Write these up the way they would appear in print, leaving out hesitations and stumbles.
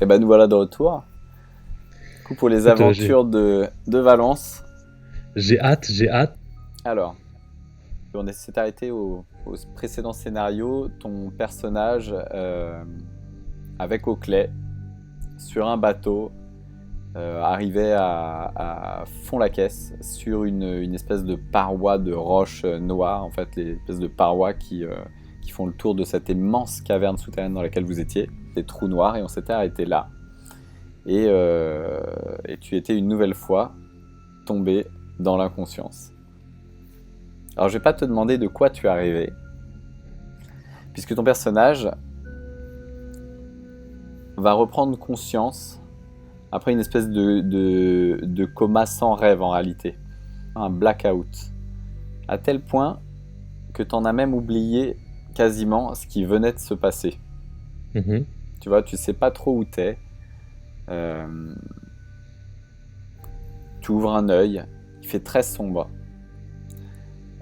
Et ben nous voilà de retour. Du coup, pour les Écoute, aventures de Valence. j'ai hâte, j'ai hâte. Alors, on s'est arrêté au précédent scénario. Ton personnage avec Oakley sur un bateau arrivait à Fond-la-Caisse sur une espèce de paroi de roche noire, en fait, les espèces de parois qui font le tour de cette immense caverne souterraine dans laquelle vous étiez, des trous noirs, et on s'était arrêté là. Et tu étais une nouvelle fois tombé dans l'inconscience. Alors je vais pas te demander de quoi tu es arrivé, puisque ton personnage va reprendre conscience après une espèce de coma sans rêve en réalité, un blackout, à tel point que tu en as même oublié quasiment ce qui venait de se passer. Mhm. Tu vois, tu sais pas trop où t'es. Tu ouvres un œil, il fait très sombre.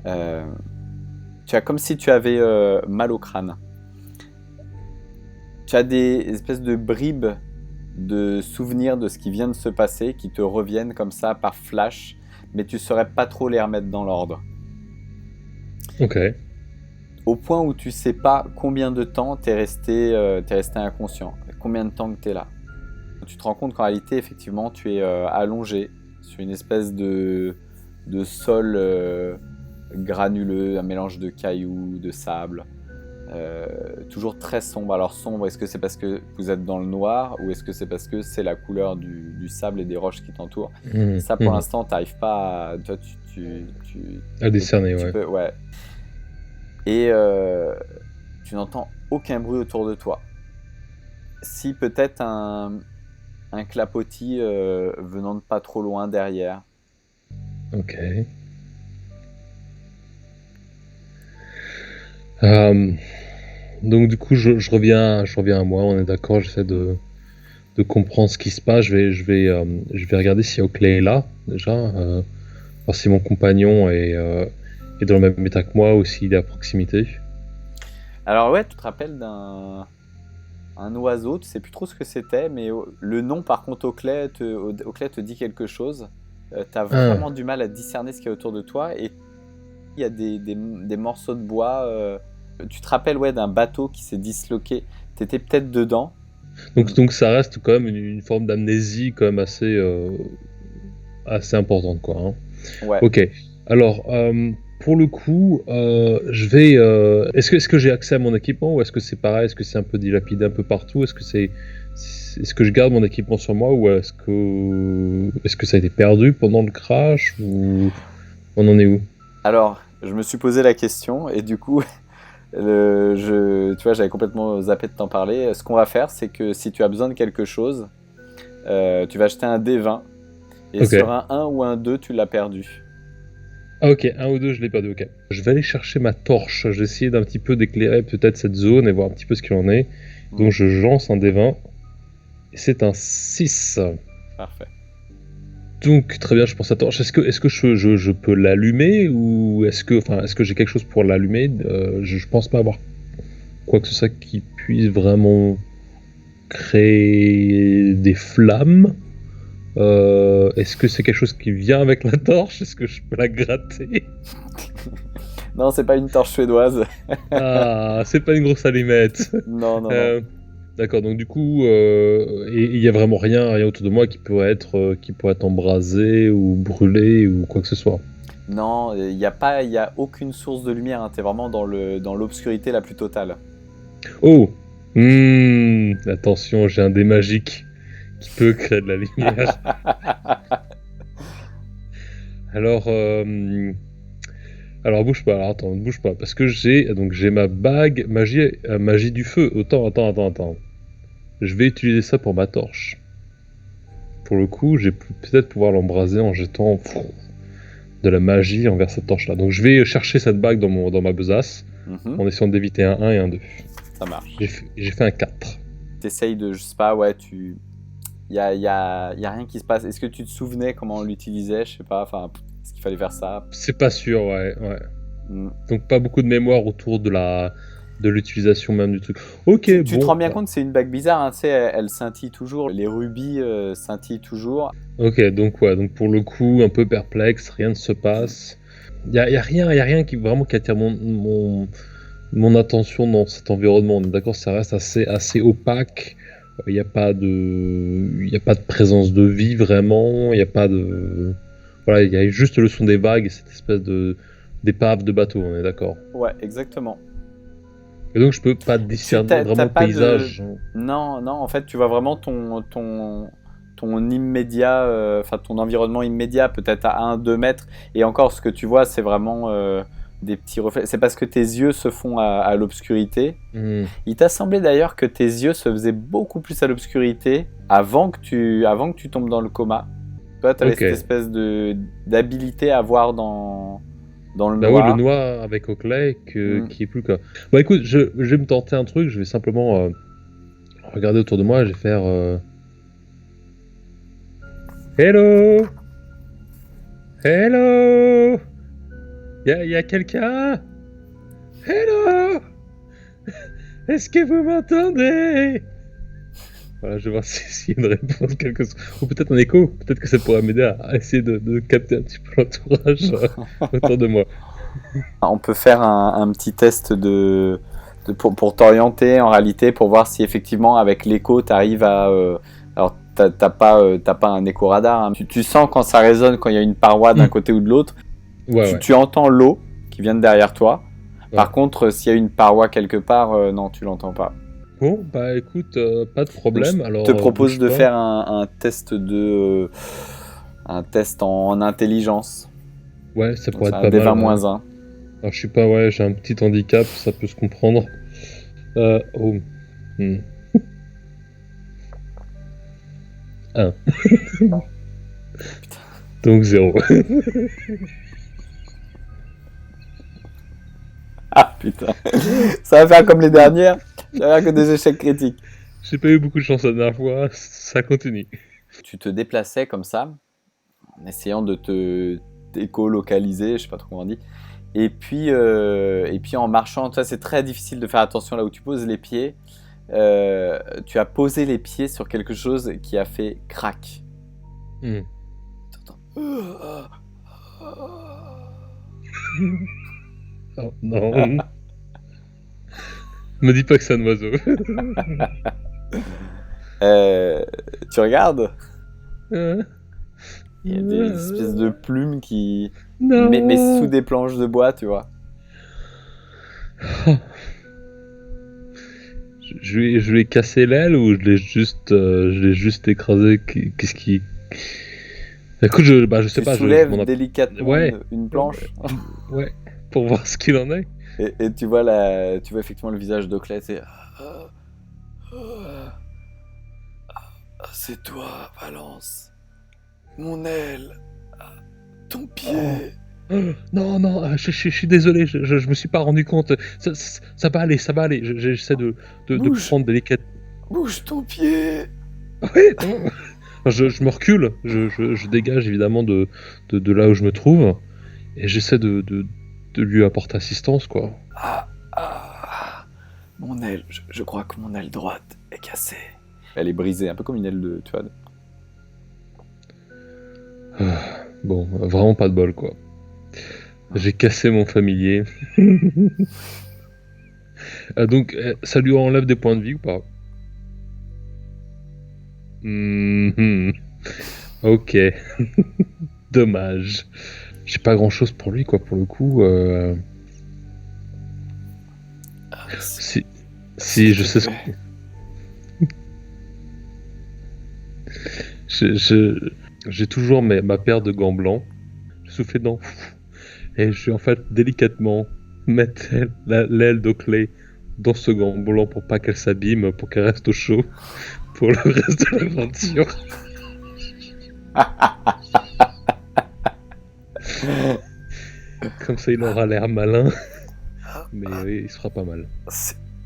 Tu as comme si tu avais mal au crâne. Tu as des espèces de bribes de souvenirs de ce qui vient de se passer qui te reviennent comme ça par flash, mais tu saurais pas trop les remettre dans l'ordre. Ok. Au point où tu sais pas combien de temps t'es resté inconscient, combien de temps que t'es là. Tu te rends compte qu'en réalité, effectivement, tu es allongé sur une espèce de sol granuleux, un mélange de cailloux, de sable, toujours très sombre. Alors sombre, est-ce que c'est parce que vous êtes dans le noir ou est-ce que c'est parce que c'est la couleur du sable et des roches qui t'entourent? Mhm. Ça, pour Mhm. l'instant, t'arrives pas à... Toi, À décerner, tu ouais. peux... Ouais. Et tu n'entends aucun bruit autour de toi. Si peut-être un clapotis venant de pas trop loin derrière. Ok. Euh, donc du coup, je reviens à moi. On est d'accord. J'essaie de comprendre ce qui se passe. Je vais regarder si Oakley est là déjà. Voir si mon compagnon est dans le même état que moi ou s'il est à proximité. Alors ouais, tu te rappelles un oiseau, tu sais plus trop ce que c'était, mais le nom par contre Oakley te dit quelque chose. T'as Ah. vraiment du mal à discerner ce qu'il y a autour de toi et il y a des morceaux de bois. Tu te rappelles ouais, d'un bateau qui s'est disloqué. T'étais peut-être dedans. Donc ça reste quand même une forme d'amnésie quand même assez importante, quoi, hein. Ouais. Ok. Alors, pour le coup, je vais. Est-ce que j'ai accès à mon équipement ou est-ce que c'est pareil? Est-ce que c'est un peu dilapidé un peu partout? Est-ce que je garde mon équipement sur moi ou est-ce que ça a été perdu pendant le crash ou on en est où? Alors, je me suis posé la question et du coup, tu vois, j'avais complètement zappé de t'en parler. Ce qu'on va faire, c'est que si tu as besoin de quelque chose, tu vas acheter un D20 et Ok. sur un 1 ou un 2, tu l'as perdu. Ah ok, un ou deux, je l'ai perdu, ok. Je vais aller chercher ma torche, je vais essayer d'un petit peu d'éclairer peut-être cette zone et voir un petit peu ce qu'il en est. Donc je lance un D20, et c'est un 6. Parfait. Donc très bien, je pense à torche. Est-ce que je peux l'allumer ou est-ce que j'ai quelque chose pour l'allumer? Je pense pas avoir quoi que ce soit qui puisse vraiment créer des flammes. Est-ce que c'est quelque chose qui vient avec la torche? Est-ce que je peux la gratter? Non, c'est pas une torche suédoise. Ah, c'est pas une grosse allumette. Non, non, non. Euh, D'accord, donc du coup, il y a vraiment rien autour de moi qui pourrait être embrasé ou brûlé ou quoi que ce soit. Non, il y a aucune source de lumière. Hein. T'es vraiment dans l'obscurité la plus totale. Oh, attention, j'ai un dé magique qui peut créer de la lumière. Alors, alors bouge pas, alors attends, bouge pas, parce que j'ai ma bague magie du feu. Attends. Je vais utiliser ça pour ma torche. Pour le coup, peut-être pouvoir l'embraser en jetant de la magie envers cette torche-là. Donc je vais chercher cette bague dans ma besace Mhm, en essayant d'éviter un 1 et un 2. ça marche. J'ai fait un 4. T'essayes de, je sais pas, ouais, y a rien qui se passe. Est-ce que tu te souvenais comment on l'utilisait? Je sais pas, enfin, est-ce qu'il fallait faire ça? C'est pas sûr, ouais. Hmm. Donc pas beaucoup de mémoire autour de de l'utilisation même du truc. Ok, Tu te bon. rends bien compte, c'est une bague bizarre, hein, tu sais, elle scintille toujours, les rubis scintillent toujours. Ok, donc ouais, donc pour le coup, un peu perplexe, rien ne se passe. Y a rien qui vraiment qui attire mon attention dans cet environnement. On est d'accord, ça reste assez opaque. Il n'y a pas de présence de vie vraiment. Il n'y a pas de, voilà, il y a juste le son des vagues et cette espèce de d'épave de bateau. On est d'accord. Ouais, exactement. Et donc je peux pas discerner vraiment T'as le pas de... paysage. Non, non, en fait, tu vois vraiment ton immédiat, enfin ton environnement immédiat, peut-être à 1-2 mètres. Et encore, ce que tu vois, c'est vraiment des petits reflets. C'est parce que tes yeux se font à l'obscurité. Hmm. Il t'a semblé d'ailleurs que tes yeux se faisaient beaucoup plus à l'obscurité avant que tu tombes dans le coma. Toi, tu avais Ok. cette espèce d'habilité à voir dans le Bah ouais, le noir. noir avec Oakley Mm. qui est plus quoi. Bah écoute, je vais me tenter un truc, je vais simplement regarder autour de moi, je vais faire Hello! Hello! Y a quelqu'un? Hello! Est-ce que vous m'entendez? Voilà, je vais voir s'il y a une réponse, quelque chose. Ou peut-être un écho, peut-être que ça pourrait m'aider à essayer de capter un petit peu l'entourage autour de moi. On peut faire un petit test pour t'orienter en réalité, pour voir si effectivement avec l'écho tu arrives à... alors t'as pas un écho radar, hein. Tu sens quand ça résonne, quand il y a une paroi d'un côté ou de l'autre. Ouais, ouais. Tu entends l'eau qui vient de derrière toi. Ouais. Par contre, s'il y a une paroi quelque part, non, tu l'entends pas. Bon, bah écoute, pas de problème. Donc, Alors, je te propose bouge de pas. faire un test en intelligence. Ouais, ça Donc pourrait c'est être un pas mal. D20-1. Alors, je suis pas, ouais, j'ai un petit handicap, ça peut se comprendre. Oh. Hmm. 1. Donc 0. Ah putain, ça va faire comme les dernières, ça va faire que des échecs critiques. J'ai pas eu beaucoup de chance la dernière fois, ça continue. Tu te déplaçais comme ça, en essayant de te écolocaliser, je sais pas trop comment on dit. Et puis en marchant, ça c'est très difficile de faire attention là où tu poses les pieds. Tu as posé les pieds sur quelque chose qui a fait crac. Hmm. Oh non. Me dis pas que c'est un oiseau. Tu regardes, Hein? il y a des espèces de plumes qui... Non. Mais sous des planches de bois, tu vois. Je lui ai cassé l'aile ou je l'ai juste écrasé. Qu'est-ce qui... Écoute, je sais Tu pas. soulèves m'en app- délicatement Ouais. une planche. Ouais. Pour voir ce qu'il en est. Et tu vois effectivement le visage d'Oakley, c'est... c'est toi, Valence. Mon aile. Ton pied. Non, non, je suis désolé, je me suis pas rendu compte. Ça va aller, ça va aller. J'essaie de Bouge. prendre délicatement. Bouge ton pied. Ouais, non. Je me recule, je dégage évidemment de là où je me trouve, et j'essaie de lui apporter assistance, quoi. Mon aile, je crois que mon aile droite est cassée. Elle est brisée, un peu comme une aile de... Tu vois. Bon, vraiment pas de bol, quoi. J'ai cassé mon familier. Donc, ça lui enlève des points de vie ou pas? Mhm. Ok. Dommage. J'ai pas grand chose pour lui, quoi, pour le coup. Si je sais ce que... J'ai toujours ma paire de gants blancs. Je souffle dedans. Et je vais en fait délicatement mettre l'aile d'Oakley dans ce gant blanc pour pas qu'elle s'abîme, pour qu'elle reste au chaud pour le reste de l'aventure. Comme ça, il aura l'air malin. Mais oui, il sera pas mal.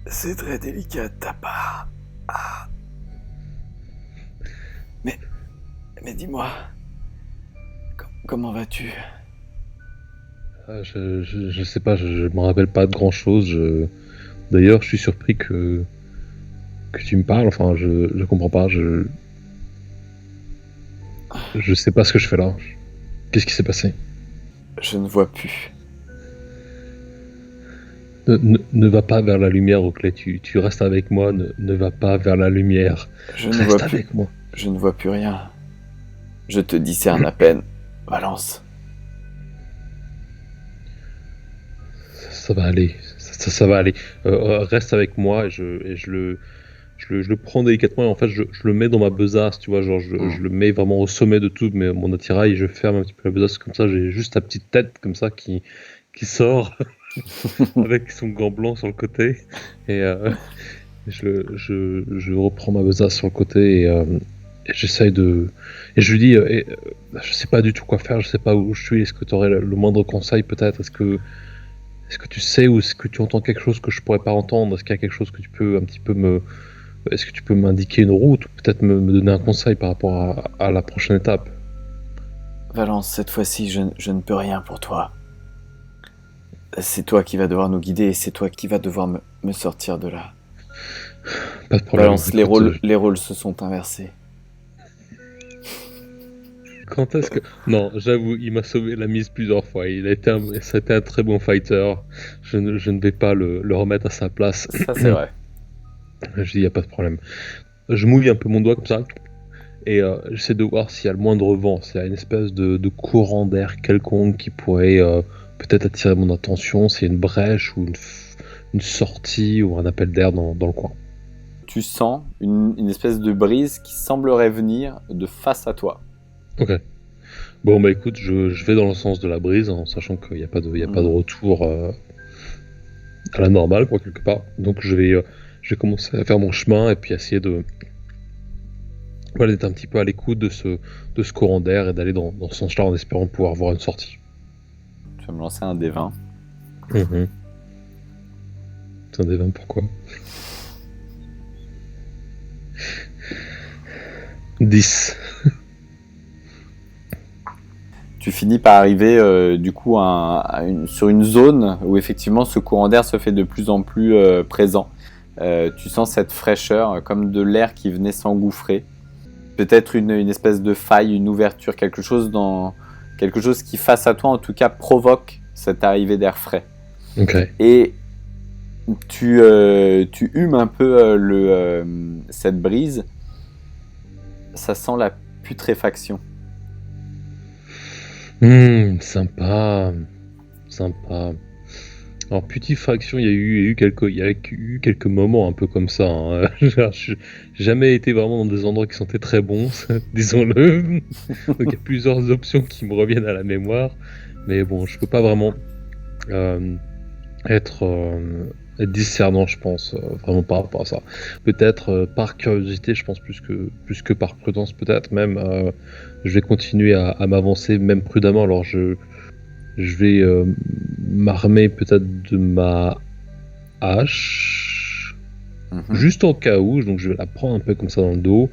C'est très délicat de ta part. Mais dis-moi, comment vas-tu? Je sais pas, je me rappelle pas de grand chose. D'ailleurs, je suis surpris que tu me parles. Enfin, je comprends pas. Je sais pas ce que je fais là. Qu'est-ce qui s'est passé? Je ne vois plus. Ne va pas vers la lumière, Oakley. Tu restes avec moi. Ne va pas vers la lumière. Je ne Reste vois plus. avec moi. Je ne vois plus rien. Je te discerne à peine. Valence. Ça va aller. Ça va aller. Reste avec moi et je le prends délicatement et en fait je le mets dans ma besace, tu vois, genre je le mets vraiment au sommet de tout mon attirail et je ferme un petit peu la besace comme ça, j'ai juste la petite tête comme ça qui sort avec son gant blanc sur le côté et je reprends ma besace sur le côté et j'essaye de... Et je lui dis, je sais pas du tout quoi faire, je sais pas où je suis, est-ce que tu aurais le moindre conseil peut-être, est-ce que tu sais ou est-ce que tu entends quelque chose que je pourrais pas entendre, est-ce qu'il y a quelque chose que tu peux un petit peu me... Est-ce que tu peux m'indiquer une route ou peut-être me donner un conseil par rapport à la prochaine étape? Valence, cette fois-ci, je ne peux rien pour toi. C'est toi qui vas devoir nous guider et c'est toi qui vas devoir me sortir de là. Pas de problème. Balance, Écoute, les rôles se sont inversés. quand est-ce que... Non, j'avoue, il m'a sauvé la mise plusieurs fois. C'était un très bon fighter. Je ne vais pas le remettre à sa place. Ça, c'est vrai. Je dis, il n'y a pas de problème. Je mouille un peu mon doigt comme ça. Et j'essaie de voir s'il y a le moindre vent, s'il y a une espèce de courant d'air quelconque qui pourrait peut-être attirer mon attention, s'il y a une brèche ou une sortie ou un appel d'air dans le coin. Tu sens une espèce de brise qui semblerait venir de face à toi. Ok. Bon bah écoute, je vais dans le sens de la brise, en sachant qu'il n'y a pas de retour à la normale, quoi, quelque part. Donc je vais commencer à faire mon chemin et puis essayer de... Voilà, d'être un petit peu à l'écoute de ce courant d'air et d'aller dans ce sens-là en espérant pouvoir voir une sortie. Tu vas me lancer un D20. Mhm. C'est un des 20, pourquoi 10. Tu finis par arriver du coup sur une zone où effectivement ce courant d'air se fait de plus en plus présent. Tu sens cette fraîcheur comme de l'air qui venait s'engouffrer. Peut-être une espèce de faille, une ouverture, quelque chose qui face à toi en tout cas provoque cette arrivée d'air frais. Ok. Et tu humes un peu cette brise. Ça sent la putréfaction. Sympa. Alors, putréfaction, il y a eu quelques moments un peu comme ça. Hein. J'ai jamais été vraiment dans des endroits qui sentaient très bons, disons-le. Donc il y a plusieurs options qui me reviennent à la mémoire. Mais bon, je peux pas vraiment être discernant, je pense, vraiment par rapport à ça. Peut-être par curiosité, je pense plus que par prudence, peut-être même. Je vais continuer à m'avancer, même prudemment. Alors je vais m'armer peut-être de ma hache, juste en cas où. Donc je vais la prendre un peu comme ça dans le dos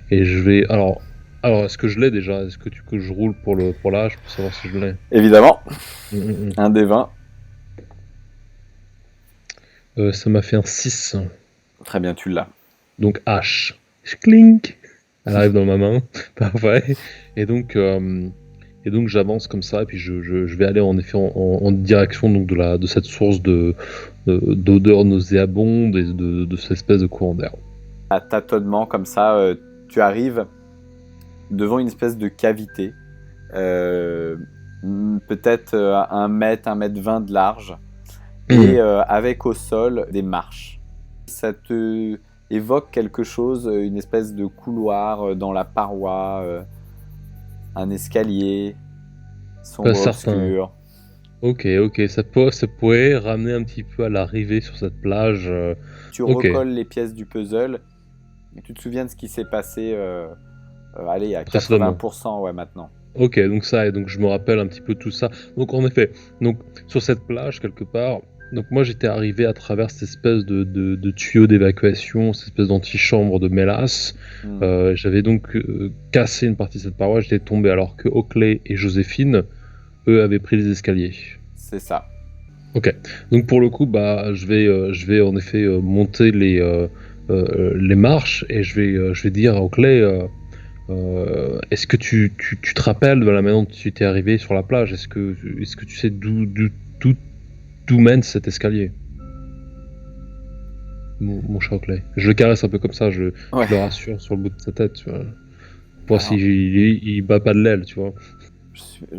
et je vais. Alors est-ce que je l'ai déjà? Est-ce que tu que je roule pour la hache pour savoir si je l'ai? Évidemment. Un des 20. Ça m'a fait un 6. Très bien, tu l'as. Donc hache. Clink. Elle arrive dans ma main. Parfait. Et donc j'avance comme ça et puis je vais aller en effet en direction donc de cette source d'odeur nauséabonde et de cette espèce de courant d'air. À tâtonnement comme ça, tu arrives devant une espèce de cavité, peut-être 1 mètre, 1 mètre 20 de large, et avec au sol des marches. Ça te évoque quelque chose, une espèce de couloir dans la paroi, un escalier sombre, obscur. Ok, ça pourrait ramener un petit peu à l'arrivée sur cette plage. Tu recolles les pièces du puzzle et tu te souviens de ce qui s'est passé allez, à 80% ouais, maintenant. Ok, donc je me rappelle un petit peu tout ça. Donc en effet, donc sur cette plage quelque part, donc moi j'étais arrivé à travers cette espèce de tuyau d'évacuation, cette espèce d'antichambre de mélasse. J'avais donc cassé une partie de cette paroi, j'étais tombé alors que Oakley et Joséphine, eux, avaient pris les escaliers. C'est ça. Ok. Donc pour le coup, bah, je vais en effet monter les marches et je vais dire à Oakley, est-ce que tu te rappelles de la manière dont tu t'es arrivé sur la plage? Est-ce que tu sais d'où d'où mène cet escalier? Mon chat Oakley. Je le caresse un peu comme ça, Ouais. je le rassure sur le bout de sa tête, tu vois. Pour voir Alors, s'il il bat pas de l'aile, tu vois.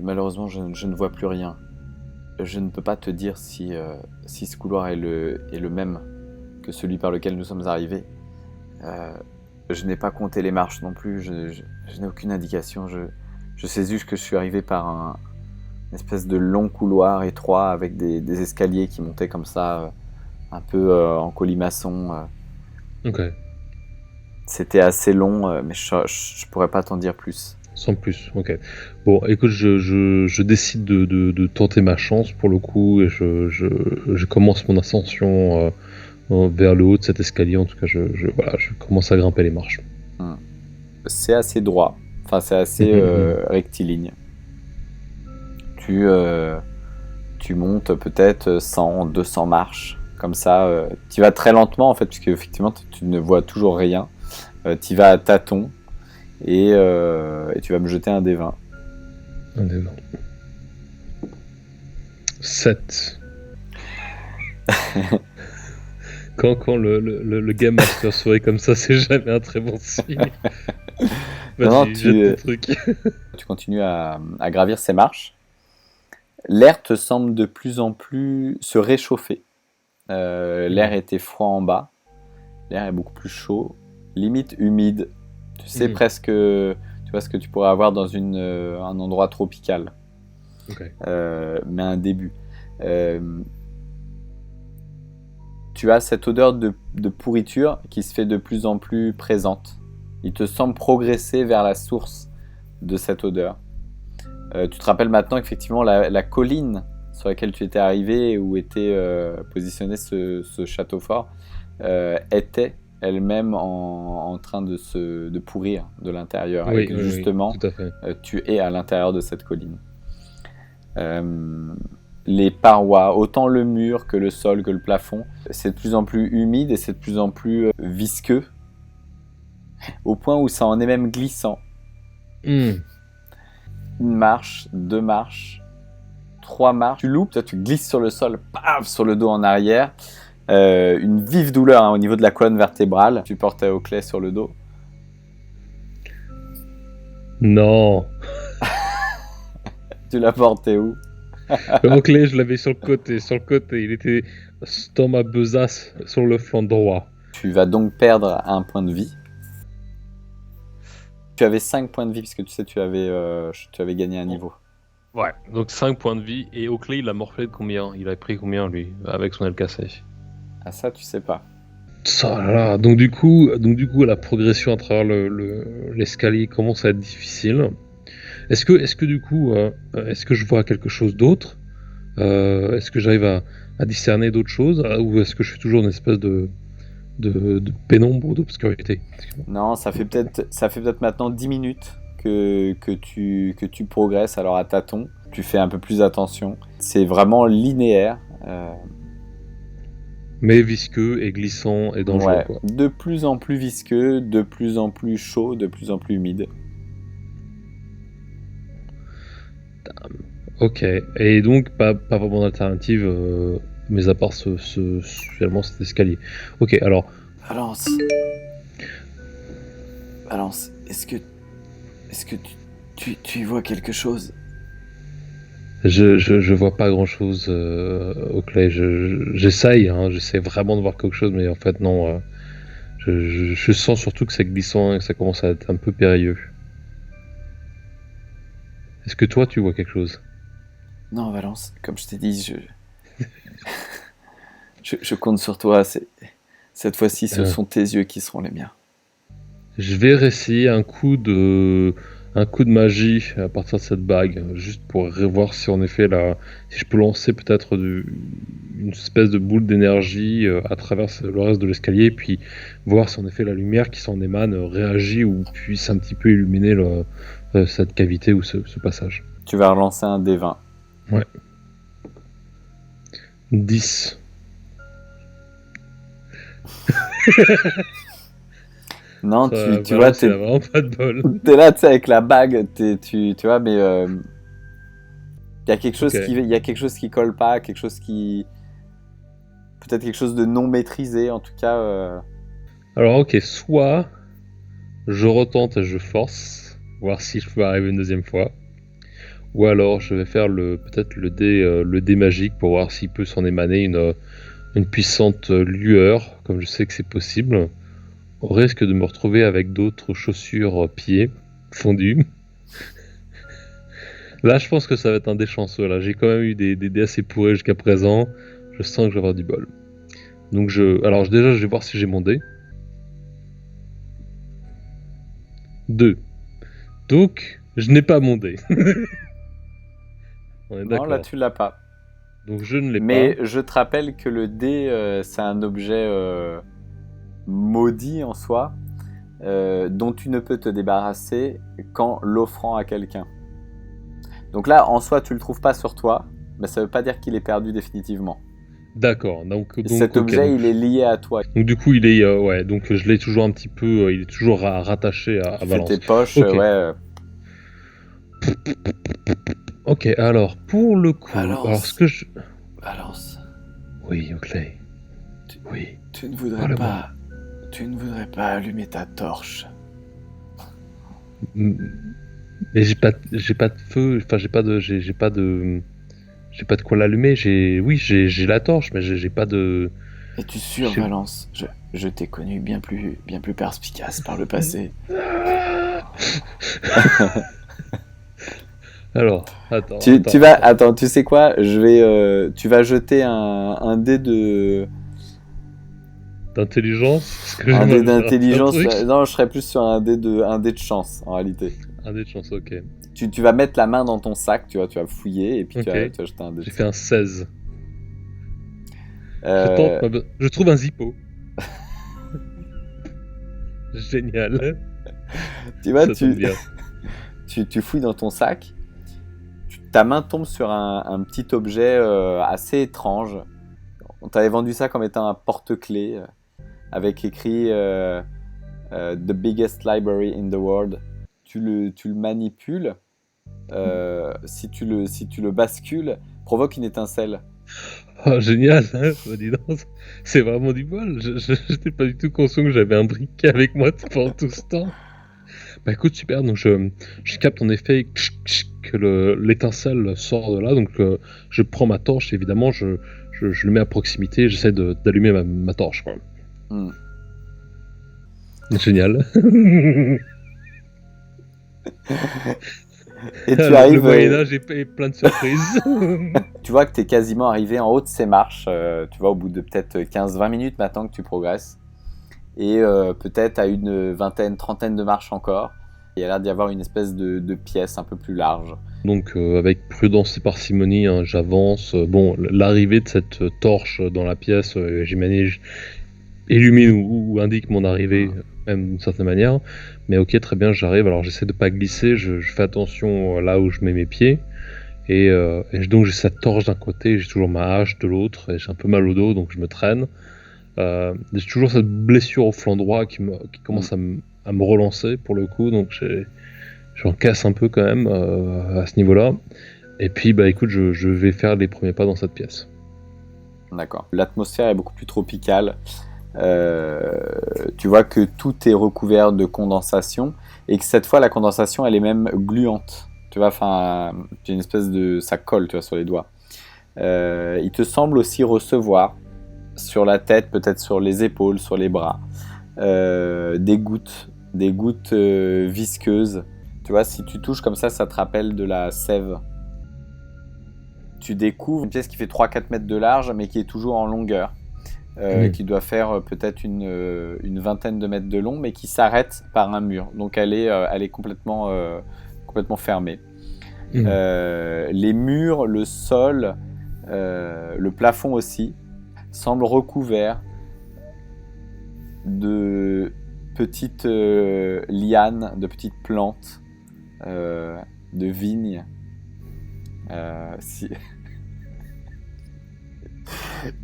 malheureusement, je ne vois plus rien. Je ne peux pas te dire si ce couloir est le même que celui par lequel nous sommes arrivés. Euh, je n'ai pas compté les marches non plus, je n'ai aucune indication. Je sais juste que je suis arrivé par une espèce de long couloir étroit avec des escaliers qui montaient comme ça, un peu en colimaçon. Ok. C'était assez long, mais je pourrais pas t'en dire plus. Sans plus, ok. Bon, écoute, je décide de tenter ma chance pour le coup et je commence mon ascension vers le haut de cet escalier. En tout cas, voilà, je commence à grimper les marches. Hmm. C'est assez droit, enfin c'est assez rectiligne. Tu, euh, Tu montes peut-être 100, 200 marches, comme ça. Tu vas très lentement en fait, puisque effectivement tu ne vois toujours rien. Tu vas à tâtons et tu vas me jeter un des 20. Un des 20. 7. Quand le Game Master sourit comme ça, c'est jamais un très bon signe. Non, Vas-y, jette tes trucs. tu continues à gravir ces marches. L'air te semble de plus en plus se réchauffer. L'air était froid en bas. L'air est beaucoup plus chaud, limite humide. Tu sais presque, tu vois ce que tu pourrais avoir dans un endroit tropical. Ok. Mais un début. Tu as cette odeur de pourriture qui se fait de plus en plus présente. Il te semble progresser vers la source de cette odeur. Tu te rappelles maintenant effectivement la colline sur laquelle tu étais arrivé, où était positionné ce château fort, était elle-même en train de pourrir de l'intérieur. Oui, Et que justement, tout à fait. tu es à l'intérieur de cette colline. Les parois, autant le mur que le sol, que le plafond, c'est de plus en plus humide et c'est de plus en plus visqueux, au point où ça en est même glissant. Une marche, 2 marches, 3 marches, tu loupes, toi tu glisses sur le sol, paf, sur le dos en arrière. Une vive douleur au niveau de la colonne vertébrale. Tu portais Oakley sur le dos. Non. Tu l'as porté où? Oakley, je l'avais sur le côté, il était dans ma besace sur le flanc droit. Tu vas donc perdre un point de vie. Tu avais 5 points de vie puisque tu sais tu avais gagné un niveau. Ouais, donc 5 points de vie. Et Oakley, il a morflé de combien? Il a pris combien, lui, avec son aile cassée? Ah ça tu sais pas. Ça là, donc du coup, la progression à travers l'escalier commence à être difficile. Est-ce que du coup, est-ce que je vois quelque chose d'autre? Est-ce que j'arrive à discerner d'autres choses? Ou est-ce que je suis toujours une espèce de pénombre ou d'obscurité? Non, ça fait peut-être maintenant 10 minutes que tu progresses alors à tâtons. Tu fais un peu plus attention. C'est vraiment linéaire. Mais visqueux et glissant et dangereux, Ouais, quoi. de plus en plus visqueux, de plus en plus chaud, de plus en plus humide. Ok, et donc pas vraiment d'alternative, mais à part finalement cet escalier. Ok, alors, Valence, est-ce que tu y vois quelque chose? je vois pas grand chose au clay. J'essaye, hein, j'essaie vraiment de voir quelque chose, mais en fait, non. Je sens surtout que c'est glissant et que ça commence à être un peu périlleux. Est-ce que toi, tu vois quelque chose? Non, Valence, comme je t'ai dit, je compte sur toi. Cette fois-ci, ce sont tes yeux qui seront les miens. Je vais réessayer un coup de magie à partir de cette bague, juste pour voir si en effet si je peux lancer peut-être une espèce de boule d'énergie à travers le reste de l'escalier, puis voir si en effet la lumière qui s'en émane réagit ou puisse un petit peu illuminer cette cavité ou ce passage. Tu vas relancer un D20. Ouais. 10. Non, tu vois, Balance, il a vraiment pas de bol. t'es là, tu sais, avec la bague, tu vois, mais il y a quelque chose Ok. il y a quelque chose qui colle pas, quelque chose qui, peut-être quelque chose de non maîtrisé, en tout cas. Alors, ok, soit je retente et je force, voir si je peux arriver une deuxième fois. Ou alors je vais faire peut-être le dé magique pour voir s'il peut s'en émaner une puissante lueur, comme je sais que c'est possible, au risque de me retrouver avec d'autres chaussures pieds fondues. Là, je pense que ça va être un des chanceux. Là, j'ai quand même eu des dés assez pourris jusqu'à présent. Je sens que je vais avoir du bol. Donc alors déjà, je vais voir si j'ai mon dé. 2. Donc, je n'ai pas mon dé. On est Non, là, d'accord. tu l'as pas. Donc, je ne l'ai pas. Mais je te rappelle que le dé, c'est un objet maudit en soi, dont tu ne peux te débarrasser qu'en l'offrant à quelqu'un. Donc là, en soi, tu le trouves pas sur toi, mais ça veut pas dire qu'il est perdu définitivement. D'accord. Donc, Cet ok. objet, Donc, il est lié à toi. donc, du coup, il est ouais. Donc, je l'ai toujours un petit peu. Il est toujours rattaché à Tu fais tes Valence. poches, Ok. ouais. Ok. Alors, pour le coup, alors ce Valence, que je. Valence, Oui, ok. Oui. tu ne voudrais Parle-moi. pas, tu ne voudrais pas allumer ta torche. Mais j'ai pas de feu. Enfin, j'ai pas de quoi l'allumer. Oui, j'ai la torche, mais j'ai pas de. Es-tu sûr, j'ai- Valence? Je t'ai connu bien plus perspicace par le passé. Alors, attends. Attends, tu sais quoi? Tu vas jeter un dé D'intelligence, parce que un moi dé je vais rater un d'intelligence. truc. Non, je serais plus sur un dé de chance en réalité. Un dé de chance, ok. Tu vas mettre la main dans ton sac, tu vas fouiller et puis Ok. tu vas jeter un dé J'ai de fait un 16. Je tente, Euh, je trouve un zippo. Génial. tu vois, Ça tombe bien. tu fouilles dans ton sac. Ta main tombe sur un petit objet assez étrange. On t'avait vendu ça comme étant un porte-clés avec écrit The biggest library in the world. Tu le manipules. Si tu le bascules, provoque une étincelle. Oh, génial, hein, bah, dis donc, c'est vraiment du bol. J'étais pas du tout conscient que j'avais un briquet avec moi pendant tout ce temps. Bah écoute, super, donc je capte en effet que l'étincelle sort de là, donc je prends ma torche, évidemment, je le mets à proximité, j'essaie d'allumer ma torche, quoi. Hmm. Génial. Et tu Le arrives, Moyen-Âge est plein de surprises. tu vois que tu es quasiment arrivé en haut de ces marches, tu vois, au bout de peut-être 15-20 minutes maintenant que tu progresses, et peut-être à une vingtaine, trentaine de marches encore. Il y a l'air d'y avoir une espèce de pièce un peu plus large. Donc avec prudence et parcimonie, hein, j'avance. Bon, l'arrivée de cette torche dans la pièce, j'imagine, illumine ou indique mon arrivée, même d'une certaine manière. Mais ok, très bien, j'arrive. Alors j'essaie de pas glisser, je fais attention là où je mets mes pieds. Donc j'ai cette torche d'un côté, j'ai toujours ma hache de l'autre, et j'ai un peu mal au dos, donc je me traîne. J'ai toujours cette blessure au flanc droit qui commence à me relancer pour le coup, donc j'en casse un peu quand même à ce niveau-là. Et puis bah écoute, je vais faire les premiers pas dans cette pièce. D'accord. L'atmosphère est beaucoup plus tropicale. Tu vois que tout est recouvert de condensation et que cette fois la condensation elle est même gluante. Tu vois, enfin, une espèce de, ça colle, tu vois, sur les doigts. Il te semble aussi recevoir sur la tête, peut-être sur les épaules, sur les bras, des gouttes visqueuses. Tu vois, si tu touches comme ça te rappelle de la sève. Tu découvres une pièce qui fait 3-4 mètres de large, mais qui est toujours en longueur. Qui doit faire peut-être une vingtaine de mètres de long, mais qui s'arrête par un mur. Donc elle est complètement fermée. Les murs, le sol, le plafond aussi, semblent recouverts de petites lianes, de petites plantes, de vignes.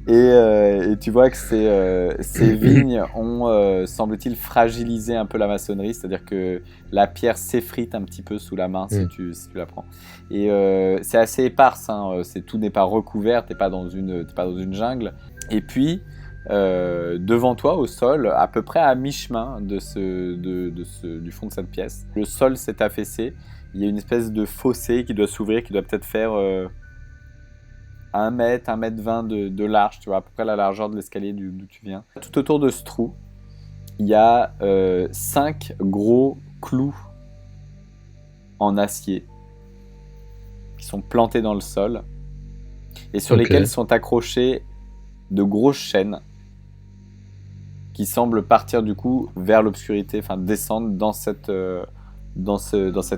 Et tu vois que ces vignes ont, semble-t-il, fragilisé un peu la maçonnerie, c'est-à-dire que la pierre s'effrite un petit peu sous la main si tu la prends. Et c'est assez éparse, hein, tout n'est pas recouvert, t'es pas dans une jungle. Et puis, devant toi, au sol, à peu près à mi-chemin du fond de cette pièce, le sol s'est affaissé, il y a une espèce de fossé qui doit s'ouvrir, qui doit peut-être faire 1 mètre, 1 mètre 20 de large, tu vois, à peu près la largeur de l'escalier d'où tu viens. Tout autour de ce trou, il y a 5 gros clous en acier qui sont plantés dans le sol et sur lesquels sont accrochées de grosses chaînes qui semblent partir du coup vers l'obscurité, enfin descendre dans cette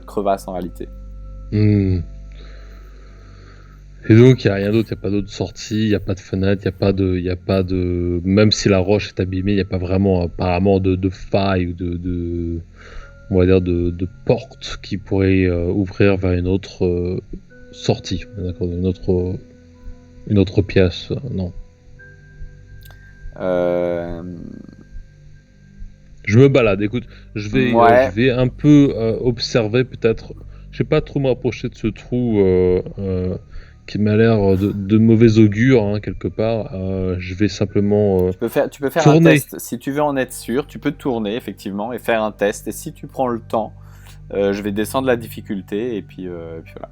crevasse en réalité. Et donc, il n'y a rien d'autre, il n'y a pas d'autre sortie, il n'y a pas de fenêtre, il n'y a pas de... Même si la roche est abîmée, il n'y a pas vraiment apparemment de faille ou on va dire de porte qui pourrait ouvrir vers une autre sortie, d'accord, une autre pièce, non. Je me balade, écoute, je vais un peu observer peut-être, je sais pas trop me rapprocher de ce trou qui m'a l'air de mauvais augure, hein, quelque part. Je vais simplement tu peux faire tourner. Un test. Si tu veux en être sûr, tu peux tourner effectivement et faire un test. Et si tu prends le temps, je vais descendre la difficulté et puis voilà.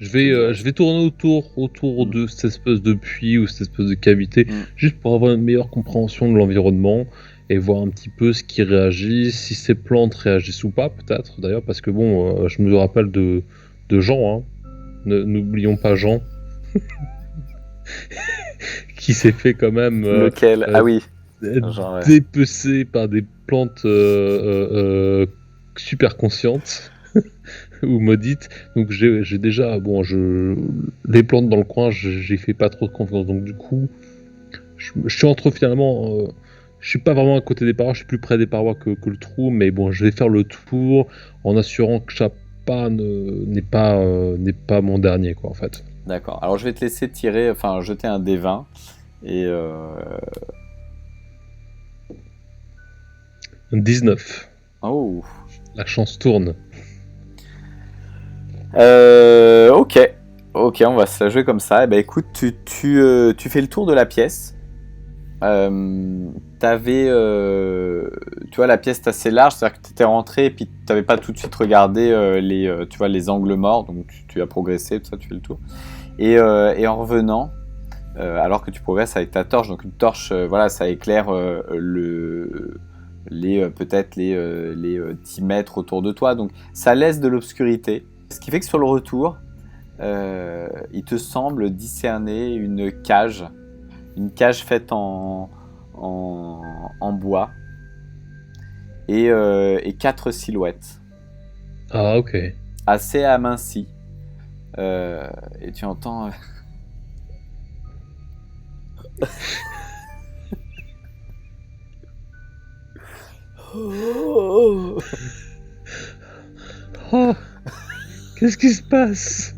Je vais tourner autour de cette espèce de puits ou cette espèce de cavité, juste pour avoir une meilleure compréhension de l'environnement et voir un petit peu ce qui réagit, si ces plantes réagissent ou pas, peut-être d'ailleurs, parce que bon, je me rappelle de Jean, hein. N'oublions pas Jean, qui s'est fait quand même lequel ah oui, dépecer par des plantes super conscientes. Ou maudites, donc j'ai déjà, bon, les plantes dans le coin, j'ai fait pas trop de confiance, donc du coup, je suis entre finalement, je suis pas vraiment à côté des parois, je suis plus près des parois que le trou, mais bon, je vais faire le tour en assurant que chaque pas n'est pas mon dernier, quoi, en fait. D'accord, alors je vais te laisser jeter un D20, et 19. Oh. La chance tourne. Ok, on va se la jouer comme ça. Et ben écoute, tu fais le tour de la pièce. T'avais, tu vois, la pièce est assez large, c'est-à-dire que tu étais rentré et puis t'avais pas tout de suite regardé les angles morts, donc tu as progressé, tout ça, tu fais le tour. Et en revenant, alors que tu progresses avec ta torche, donc une torche, voilà, ça éclaire peut-être les 10 mètres autour de toi, donc ça laisse de l'obscurité. Ce qui fait que sur le retour, il te semble discerner une cage faite en bois et 4 silhouettes. Ah, ok. Assez amincies. Et tu entends... Oh, qu'est-ce qui se passe?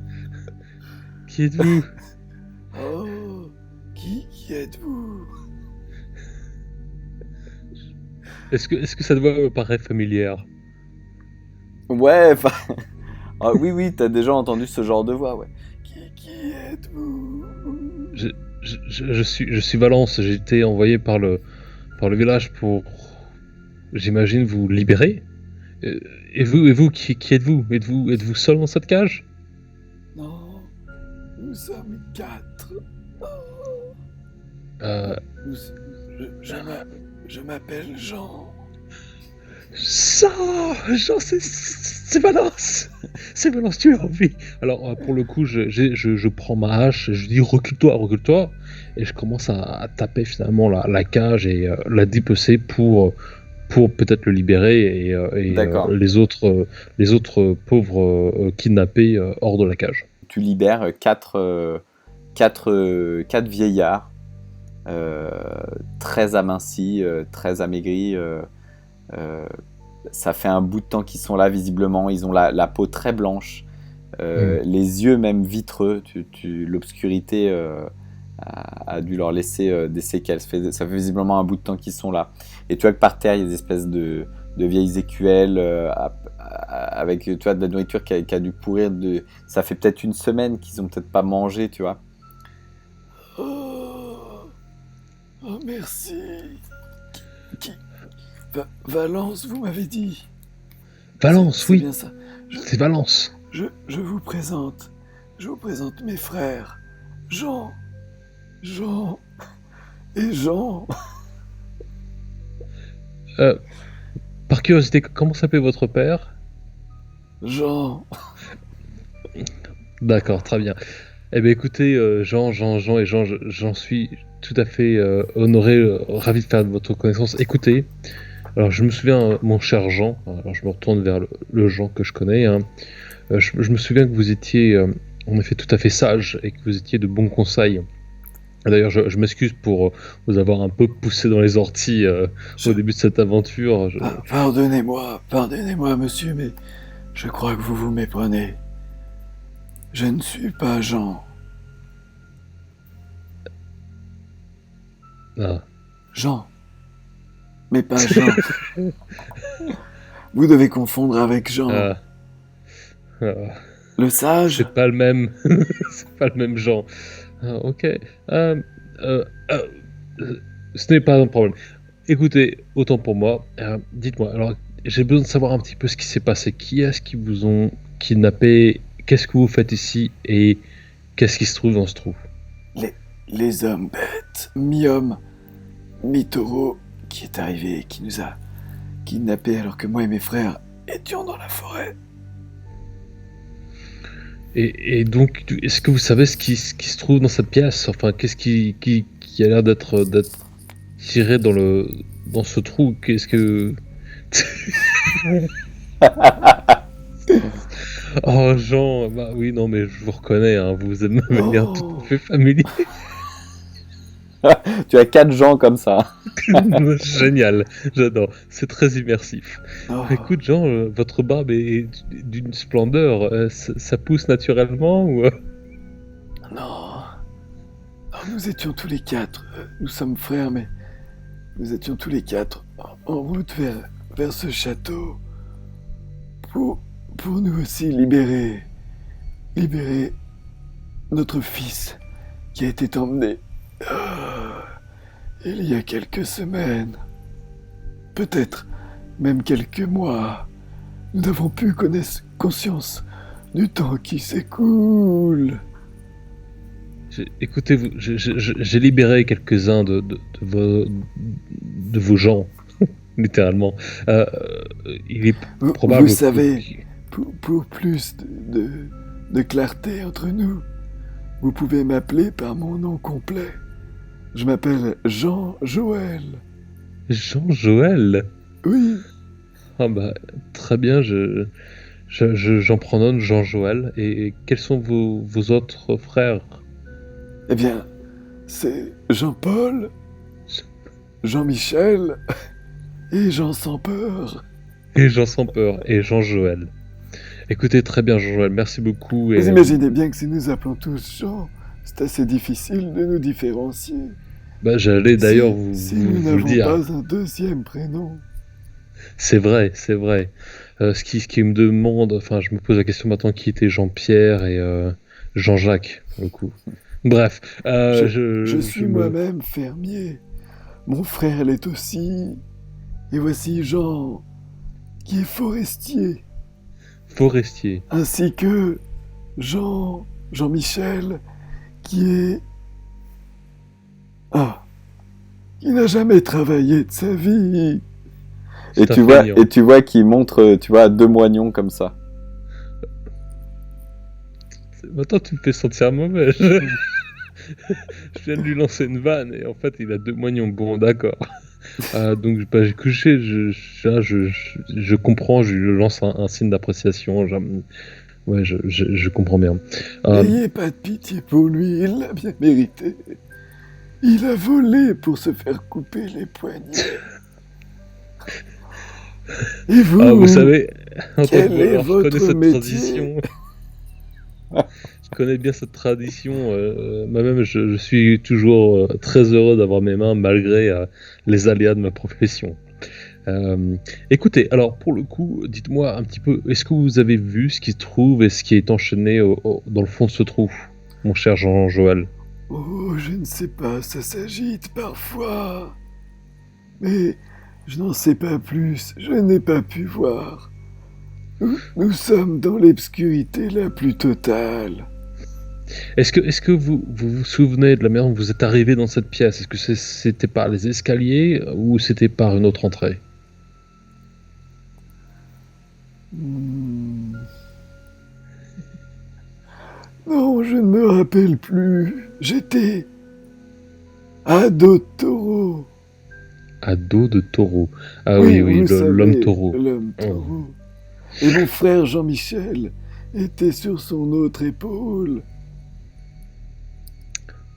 Qui êtes-vous? Oh, qui êtes-vous? Est-ce que ça doit me paraître familière? Ouais, oui, t'as déjà entendu ce genre de voix, ouais. Qui êtes-vous? Je suis Valence, j'ai été envoyé par le village pour, j'imagine, vous libérer. Et vous, qui êtes-vous? Êtes-vous seul dans cette cage? Non, nous sommes 4. Je m'appelle Jean. Jean, c'est Valence. C'est Valence, tu es en vie. Alors, pour le coup, je prends ma hache, je dis recule-toi, et je commence à taper finalement la cage et la dépecer pour peut-être le libérer et les autres pauvres kidnappés hors de la cage. Tu libères 4 vieillards très amincis, très amaigris. Ça fait un bout de temps qu'ils sont là visiblement. Ils ont la peau très blanche, les yeux même vitreux. L'obscurité a dû leur laisser des séquelles. Ça fait visiblement un bout de temps qu'ils sont là. Et tu vois que par terre, il y a des espèces de vieilles écuelles avec tu vois, de la nourriture qui a dû pourrir. Ça fait peut-être une semaine qu'ils ont peut-être pas mangé, tu vois. Oh, merci. Valence, vous m'avez dit. Valence, C'est oui. bien ça. C'est Valence. Je vous présente mes frères, Jean et Jean. Par curiosité, comment s'appelait votre père? Jean. D'accord, très bien. Eh bien écoutez, Jean et Jean, j'en suis tout à fait honoré, ravi de faire votre connaissance. Écoutez, alors je me souviens, mon cher Jean, alors je me retourne vers le Jean que je connais, hein. Je me souviens que vous étiez en effet tout à fait sage et que vous étiez de bons conseils. D'ailleurs, je m'excuse pour vous avoir un peu poussé dans les orties au début de cette aventure. Pardonnez-moi, monsieur, mais je crois que vous vous méprenez. Je ne suis pas Jean. Ah. Jean. Mais pas Jean. Vous devez confondre avec Jean. Le sage. C'est pas le même. C'est pas le même Jean. Ok. Ce n'est pas un problème. Écoutez, autant pour moi. Dites-moi, alors, j'ai besoin de savoir un petit peu ce qui s'est passé. Qui est-ce qui vous ont kidnappé? Qu'est-ce que vous faites ici? Et qu'est-ce qui se trouve dans ce trou? Les hommes bêtes, mi-homme, mi-taureau, qui est arrivé et qui nous a kidnappés alors que moi et mes frères étions dans la forêt. Et donc, est-ce que vous savez ce qui se trouve dans cette pièce? Enfin, qu'est-ce qui a l'air d'être tiré dans ce trou? Qu'est-ce que... Oh, Jean, bah oui, non, mais je vous reconnais, hein, vous êtes ma manière tout à fait familier. Tu as 4 gens comme ça. Génial, j'adore, c'est très immersif. Oh. Écoute, Jean, votre barbe est d'une splendeur. Ça pousse naturellement ou... Non, nous étions tous les 4. Nous sommes frères, mais nous étions tous les 4 en route vers ce château pour nous aussi libérer notre fils qui a été emmené il y a quelques semaines, peut-être même quelques mois. Nous n'avons plus conscience du temps qui s'écoule. Écoutez, j'ai libéré quelques-uns de vos gens, littéralement. Il est probable... Vous savez, pour plus de clarté entre nous, vous pouvez m'appeler par mon nom complet. Je m'appelle Jean-Joël. Jean-Joël? Oui. Ah bah, très bien, j'en prends note, Jean-Joël. Et quels sont vos autres frères? Eh bien, c'est Jean-Paul, Jean-Michel et Jean sans peur. Et Jean sans peur, et Jean-Joël. Écoutez, très bien, Jean-Joël, merci beaucoup. Vous imaginez bien que si nous appelons tous Jean, c'est assez difficile de nous différencier. Bah, j'allais d'ailleurs si vous nous le n'avons dire. pas un deuxième prénom. C'est vrai, c'est vrai. Ce qui me demande, enfin, je me pose la question maintenant, qui était Jean-Pierre et Jean-Jacques, pour le coup. Bref, je suis moi-même fermier. Mon frère l'est aussi. Et voici Jean, qui est forestier. Forestier. Ainsi que Jean-Michel, qui est... qui n'a jamais travaillé de sa vie. Et tu vois qu'il montre, tu vois, 2 moignons comme ça. Maintenant, tu me fais sentir mauvais. Je viens de lui lancer une vanne et en fait, il a 2 moignons. Bon, d'accord. Donc, j'ai couché. Je comprends. Je lui lance un signe d'appréciation. Ouais, je comprends bien. N'ayez pas de pitié pour lui. Il l'a bien mérité. Il a volé pour se faire couper les poignets. Et vous, vous savez, quel est votre je connais cette métier? transition. connais bien cette tradition. Moi-même, je suis toujours très heureux d'avoir mes mains malgré les aléas de ma profession. Écoutez, alors pour le coup, dites-moi un petit peu, est-ce que vous avez vu ce qui se trouve et ce qui est enchaîné dans le fond de ce trou, mon cher Jean-Joël? Oh, je ne sais pas, ça s'agite parfois. Mais je n'en sais pas plus, je n'ai pas pu voir. Nous sommes dans l'obscurité la plus totale. Est-ce que vous souvenez de la manière dont vous êtes arrivé dans cette pièce? Est-ce que c'était par les escaliers ou c'était par une autre entrée? Hmm. Non, je ne me rappelle plus. J'étais à dos de taureau. À dos de taureau. Ah oui, vous savez, l'homme taureau. l'homme Oh. taureau. Et mon frère Jean-Michel était sur son autre épaule.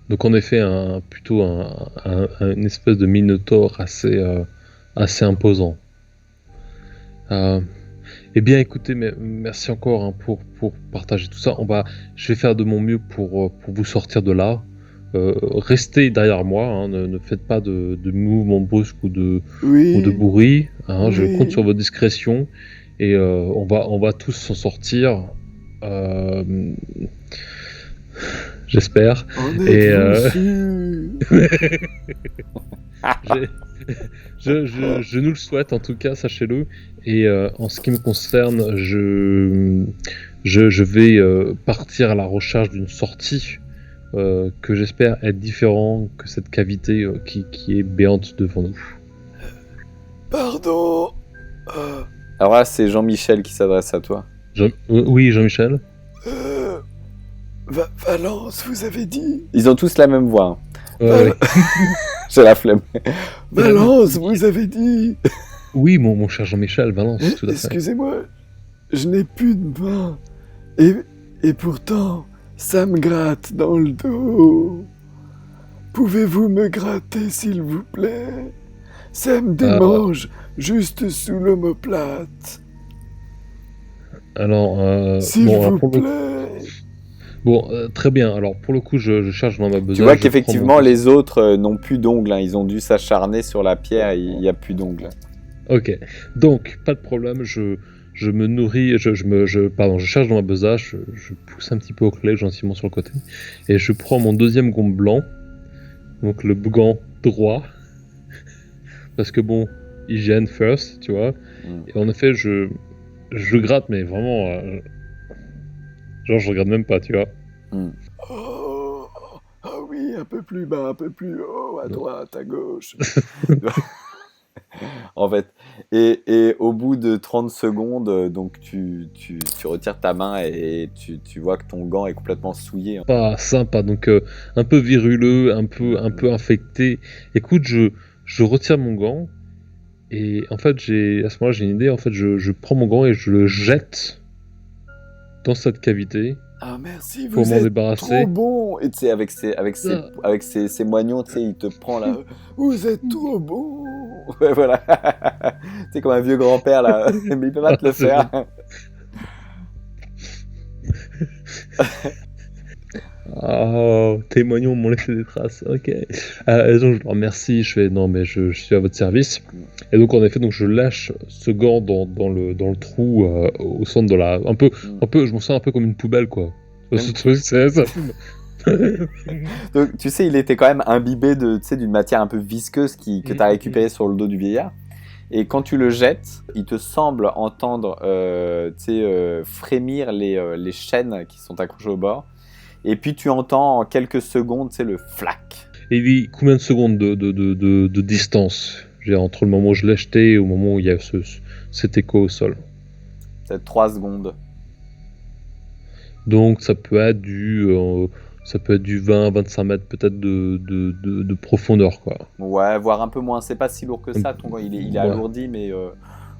Donc en effet, plutôt une espèce de minotaure assez imposant. Eh bien, écoutez, merci encore hein, pour partager tout ça. Je vais faire de mon mieux pour vous sortir de là. Restez derrière moi, hein, ne faites pas de mouvements brusques ou de bruit. Hein, Oui. Je compte sur votre discrétion et on va tous s'en sortir. J'espère. En Et, êtes-vous sûr? Je nous le souhaite en tout cas, sachez-le. Et en ce qui me concerne, je vais partir à la recherche d'une sortie que j'espère être différente que cette cavité qui est béante devant nous. Pardon. Alors là, c'est Jean-Michel qui s'adresse à toi. Oui, Jean-Michel. Valence, vous avez dit? Ils ont tous la même voix. Hein. Ouais. J'ai la flemme. Valence, vous avez dit? Oui, mon cher Jean-Michel, Valence, tout à fait. Excusez-moi, je n'ai plus de main. Et pourtant, ça me gratte dans le dos. Pouvez-vous me gratter, s'il vous plaît? Ça me démange juste sous l'omoplate. Alors, s'il vous plaît. Bon, très bien. Alors, pour le coup, je cherche dans ma besace. Tu vois qu'effectivement, les autres n'ont plus d'ongles. Hein. Ils ont dû s'acharner sur la pierre et il n'y a plus d'ongles. Ok. Donc, pas de problème. Je me nourris. Je cherche dans ma besace. Je pousse un petit peu au clé, gentiment sur le côté. Et je prends mon deuxième gant blanc. Donc, le gant droit. Parce que bon, hygiène first, tu vois. Et en effet, je gratte, mais vraiment... genre, je regarde même pas, tu vois. Oh oui, un peu plus bas, un peu plus haut, à droite, à gauche. En fait. Et au bout de 30 secondes, donc tu retires ta main et tu vois que ton gant est complètement souillé. Hein. Pas sympa, donc un peu viruleux, un peu infecté. Écoute, je retire mon gant et en fait, à ce moment-là, j'ai une idée. En fait, je prends mon gant et je le jette dans cette cavité. Ah merci, pour vous m'en êtes débarrasser. trop bon. Et tu sais, avec ses moignons, tu sais, il te prend là. Vous êtes trop bon. Ouais, voilà. Tu sais, comme un vieux grand-père là. Mais il peut pas te le faire. Oh, tes moignons m'ont laissé des traces. Ok. Donc je leur remercie. Je suis à votre service. Et donc en effet, donc je lâche ce gant dans le trou au centre de la. Un peu. Je me sens un peu comme une poubelle quoi. Ce truc, c'est ça. Donc tu sais, il était quand même imbibé d'une matière un peu visqueuse que tu as récupérée sur le dos du vieillard. Et quand tu le jettes, il te semble entendre frémir les chaînes qui sont accrochées au bord. Et puis tu entends en quelques secondes, le flac. Et oui, combien de secondes de distance entre le moment où je l'ai jeté et au moment où il y a cet écho au sol? C'est 3 secondes. Donc ça peut être du 20-25 mètres peut-être de profondeur quoi. Ouais, voire un peu moins. C'est pas si lourd que ça. Ton gant il est alourdi, mais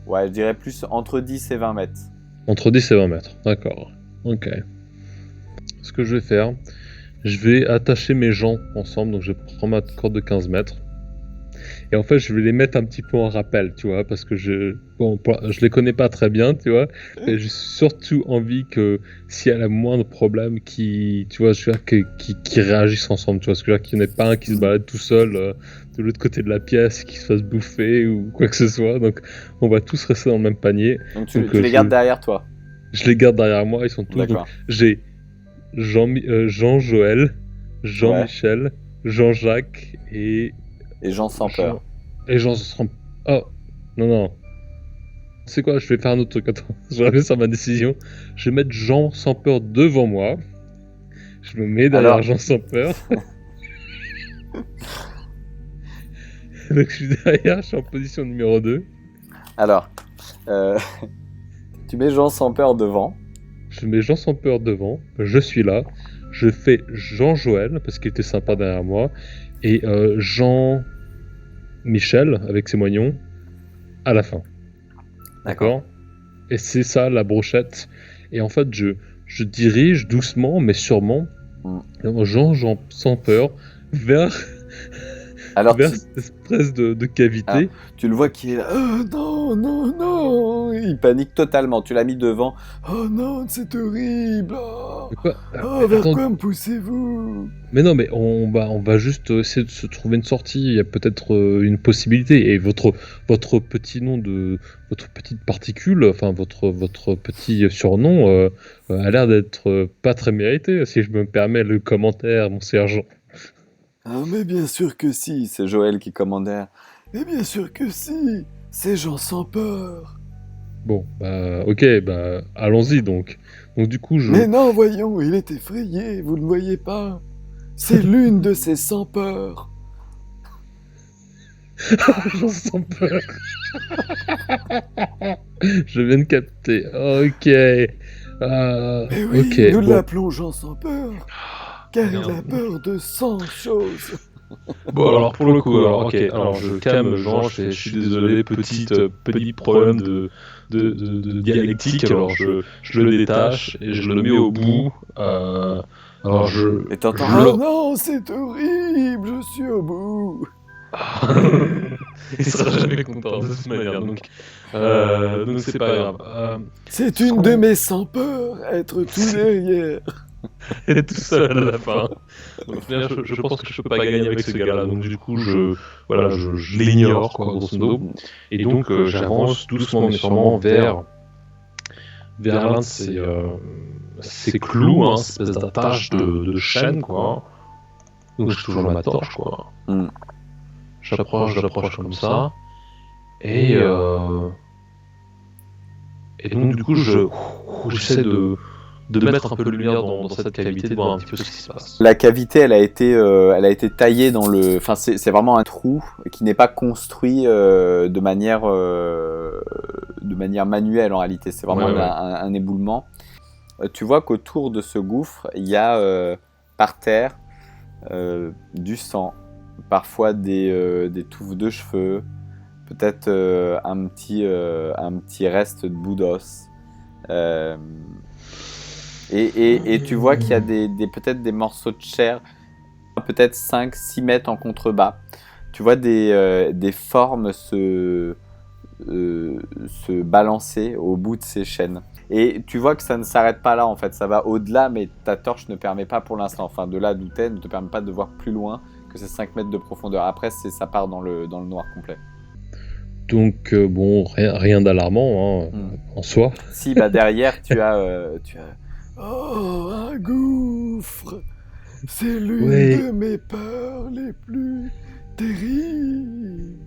ouais, je dirais plus entre 10 et 20 mètres. Entre 10 et 20 mètres, d'accord. Ok. Ce que je vais faire, je vais attacher mes jambes ensemble, donc je prends ma corde de 15 mètres. Et en fait, je vais les mettre un petit peu en rappel, tu vois, parce que je les connais pas très bien, tu vois. Et j'ai surtout envie que s'il y a le moindre problème, tu vois, je veux dire, qui réagissent ensemble, tu vois, parce que qu'il n'y en ait pas un qui se balade tout seul de l'autre côté de la pièce, qui se fasse bouffer ou quoi que ce soit. Donc, on va tous rester dans le même panier. Donc tu les gardes derrière toi. Je les garde derrière moi, ils sont tous. D'accord. Donc, j'ai Jean-Joël, Jean-Michel, Jean-Jacques et Jean sans peur. Et Jean sans... Oh, non. C'est quoi, je vais faire un autre truc, attends, je reviens sur ma décision. Je vais mettre Jean sans peur devant moi. Je me mets derrière Jean sans peur. Donc je suis derrière, je suis en position numéro 2. Alors, tu mets Jean sans peur devant. Je mets Jean sans peur devant, je suis là. Je fais Jean-Joël, parce qu'il était sympa derrière moi. Et Jean-Michel, avec ses moignons, à la fin. D'accord. Et c'est ça, la brochette. Et en fait, je dirige doucement, mais sûrement, Jean sans peur, vers cette espèce de cavité. Tu le vois qui est là. Oh non. Il panique totalement. Tu l'as mis devant. Oh non, c'est horrible. Vers quoi me poussez-vous? Mais non, mais on va juste essayer de se trouver une sortie. Il y a peut-être une possibilité. Et votre petit nom votre petite particule, enfin votre petit surnom, a l'air d'être pas très mérité, si je me permets le commentaire, mon sergent. Ah mais bien sûr que si, c'est Joël qui commandait. Mais bien sûr que si, c'est Jean sans peur. Bon, ok, allons-y donc. Donc du coup, Mais non, voyons, il est effrayé, vous ne le voyez pas. C'est l'une de ces sans peur. Jean sans peur. Je viens de capter. Ok. Mais oui, okay, nous l'appelons Jean sans peur. Car il a peur de 100 choses. Bon, alors pour le coup, alors je calme Jean, je suis désolé, petit problème de dialectique, alors je le détache et je le mets au bout. Alors Et t'entends. Oh non, c'est horrible, je suis au bout. Il sera jamais content de toute manière, donc c'est pas grave. C'est une de mes sans peur, être tout derrière. Elle est tout seul à la fin. Donc, je pense que je peux pas gagner avec ce gars-là. Donc du coup, je l'ignore, quoi, grosso modo. Et donc, j'avance doucement mais sûrement vers l'un de ces clous, hein, cette espèce d'attache de chaîne, quoi. Donc j'ai toujours ma torche, quoi. J'approche comme ça. Et donc du coup, j'essaie de mettre un peu de lumière dans cette cavité, de voir un petit peu ce qui se passe. La cavité, elle a été taillée dans le... Enfin, c'est vraiment un trou qui n'est pas construit de manière manuelle en réalité. C'est vraiment un éboulement. Tu vois qu'autour de ce gouffre, il y a par terre du sang, parfois des touffes de cheveux, peut-être un petit reste de bout d'os. Et tu vois qu'il y a peut-être des morceaux de chair, peut-être 5-6 mètres en contrebas. Tu vois des formes se balancer au bout de ces chaînes. Et tu vois que ça ne s'arrête pas là en fait, ça va au-delà, mais ta torche ne permet pas pour l'instant, enfin de là d'où t'es, ne te permet pas de voir plus loin que ces 5 mètres de profondeur. Après, ça part dans le noir complet. Donc bon, rien d'alarmant en soi. Si, derrière tu as... Oh, un gouffre! C'est l'une de mes peurs les plus terribles.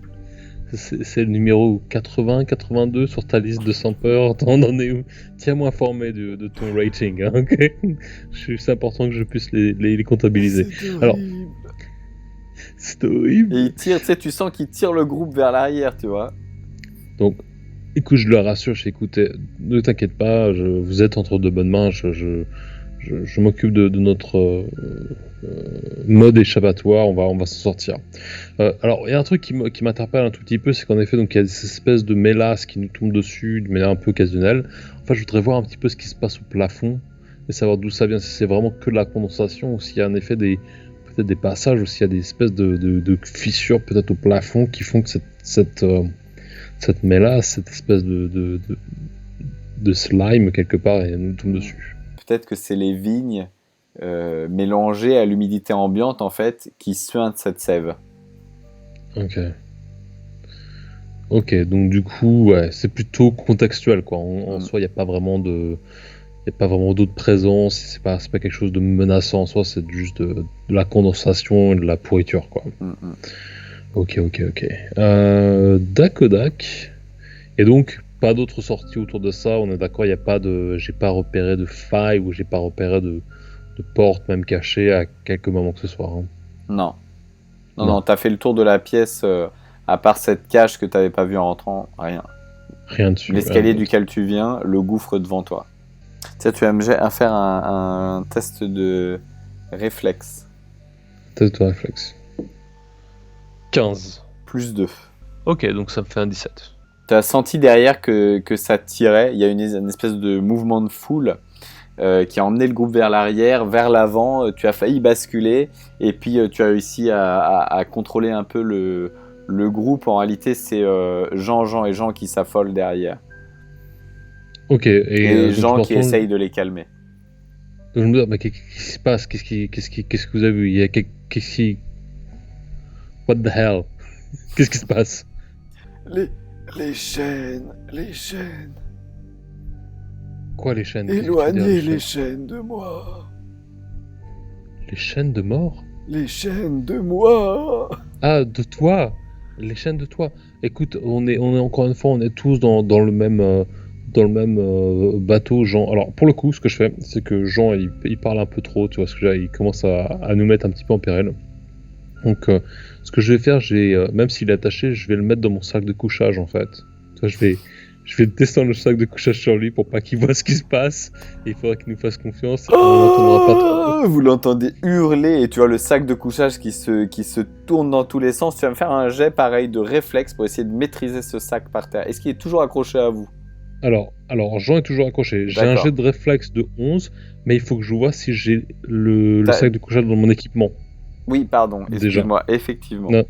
C'est le numéro 80-82 sur ta liste de 100 peurs. T'en es où? Tiens-moi informé de ton rating, hein, ok? C'est important que je puisse les comptabiliser. C'est horrible. Et il tire, tu sens qu'il tire le groupe vers l'arrière, tu vois. Donc, écoute, je le rassure, écoutez, ne t'inquiète pas, vous êtes entre de bonnes mains, je m'occupe de notre mode échappatoire, on va s'en sortir. Alors, il y a un truc qui m'interpelle un tout petit peu, c'est qu'en effet, donc il y a ces espèces de mélasses qui nous tombent dessus de manière un peu occasionnelle. Enfin, je voudrais voir un petit peu ce qui se passe au plafond, et savoir d'où ça vient, si c'est vraiment que de la condensation, ou s'il y a en effet peut-être des passages où il y a des espèces de fissures peut-être au plafond qui font que cette mêlée, cette espèce de slime quelque part, et nous tombe dessus. Peut-être que c'est les vignes mélangées à l'humidité ambiante en fait qui suintent cette sève. Ok, donc du coup, ouais, c'est plutôt contextuel, quoi. En soi, il n'y a pas vraiment d'autre présence, c'est pas quelque chose de menaçant en soi, c'est juste de la condensation et de la pourriture, quoi. Ok. Dakodak. Et donc, pas d'autres sorties autour de ça, on est d'accord, j'ai pas repéré de faille ou j'ai pas repéré de porte, même cachée, à quelque moment que ce soit. Hein. Non, t'as fait le tour de la pièce, à part cette cage que t'avais pas vue en rentrant, rien. Rien dessus. L'escalier duquel tu viens, le gouffre devant toi. Tiens, tu vas me faire un test de réflexe. Test de réflexe. 15. Plus 2. Ok, donc ça me fait un 17. Tu as senti derrière que ça tirait. Il y a une espèce de mouvement de foule qui a emmené le groupe vers l'arrière, vers l'avant. Tu as failli basculer et puis tu as réussi à contrôler un peu le groupe. En réalité, c'est Jean qui s'affolent derrière. Ok. Et Jean qui essaye de les calmer. Je me dis, mais qu'est-ce qui se passe? Qu'est-ce que vous avez vu? Qu'est-ce qui... What the hell? Qu'est-ce qui se passe? Les chaînes. Quoi, les chaînes? Éloignez les chaînes de moi. Les chaînes de mort? Les chaînes de moi. Ah, de toi? Les chaînes de toi? Écoute, on est encore une fois, on est tous dans le même bateau, Jean. Alors, pour le coup, ce que je fais, c'est que Jean, il parle un peu trop, tu vois, il commence à nous mettre un petit peu en péril. Donc, ce que je vais faire, même s'il est attaché, je vais le mettre dans mon sac de couchage, en fait. Tu vois, je vais descendre le sac de couchage sur lui pour pas qu'il voit ce qui se passe. Et il faudra qu'il nous fasse confiance. On l'entendra pas trop. Vous l'entendez hurler et tu vois le sac de couchage qui se tourne dans tous les sens. Tu vas me faire un jet pareil de réflexe pour essayer de maîtriser ce sac par terre. Est-ce qu'il est toujours accroché à vous? Alors, Jean est toujours accroché. J'ai un jet de réflexe de 11, mais il faut que je vois si j'ai le sac de couchage dans mon équipement. Oui, pardon, excuse-moi, effectivement. Non.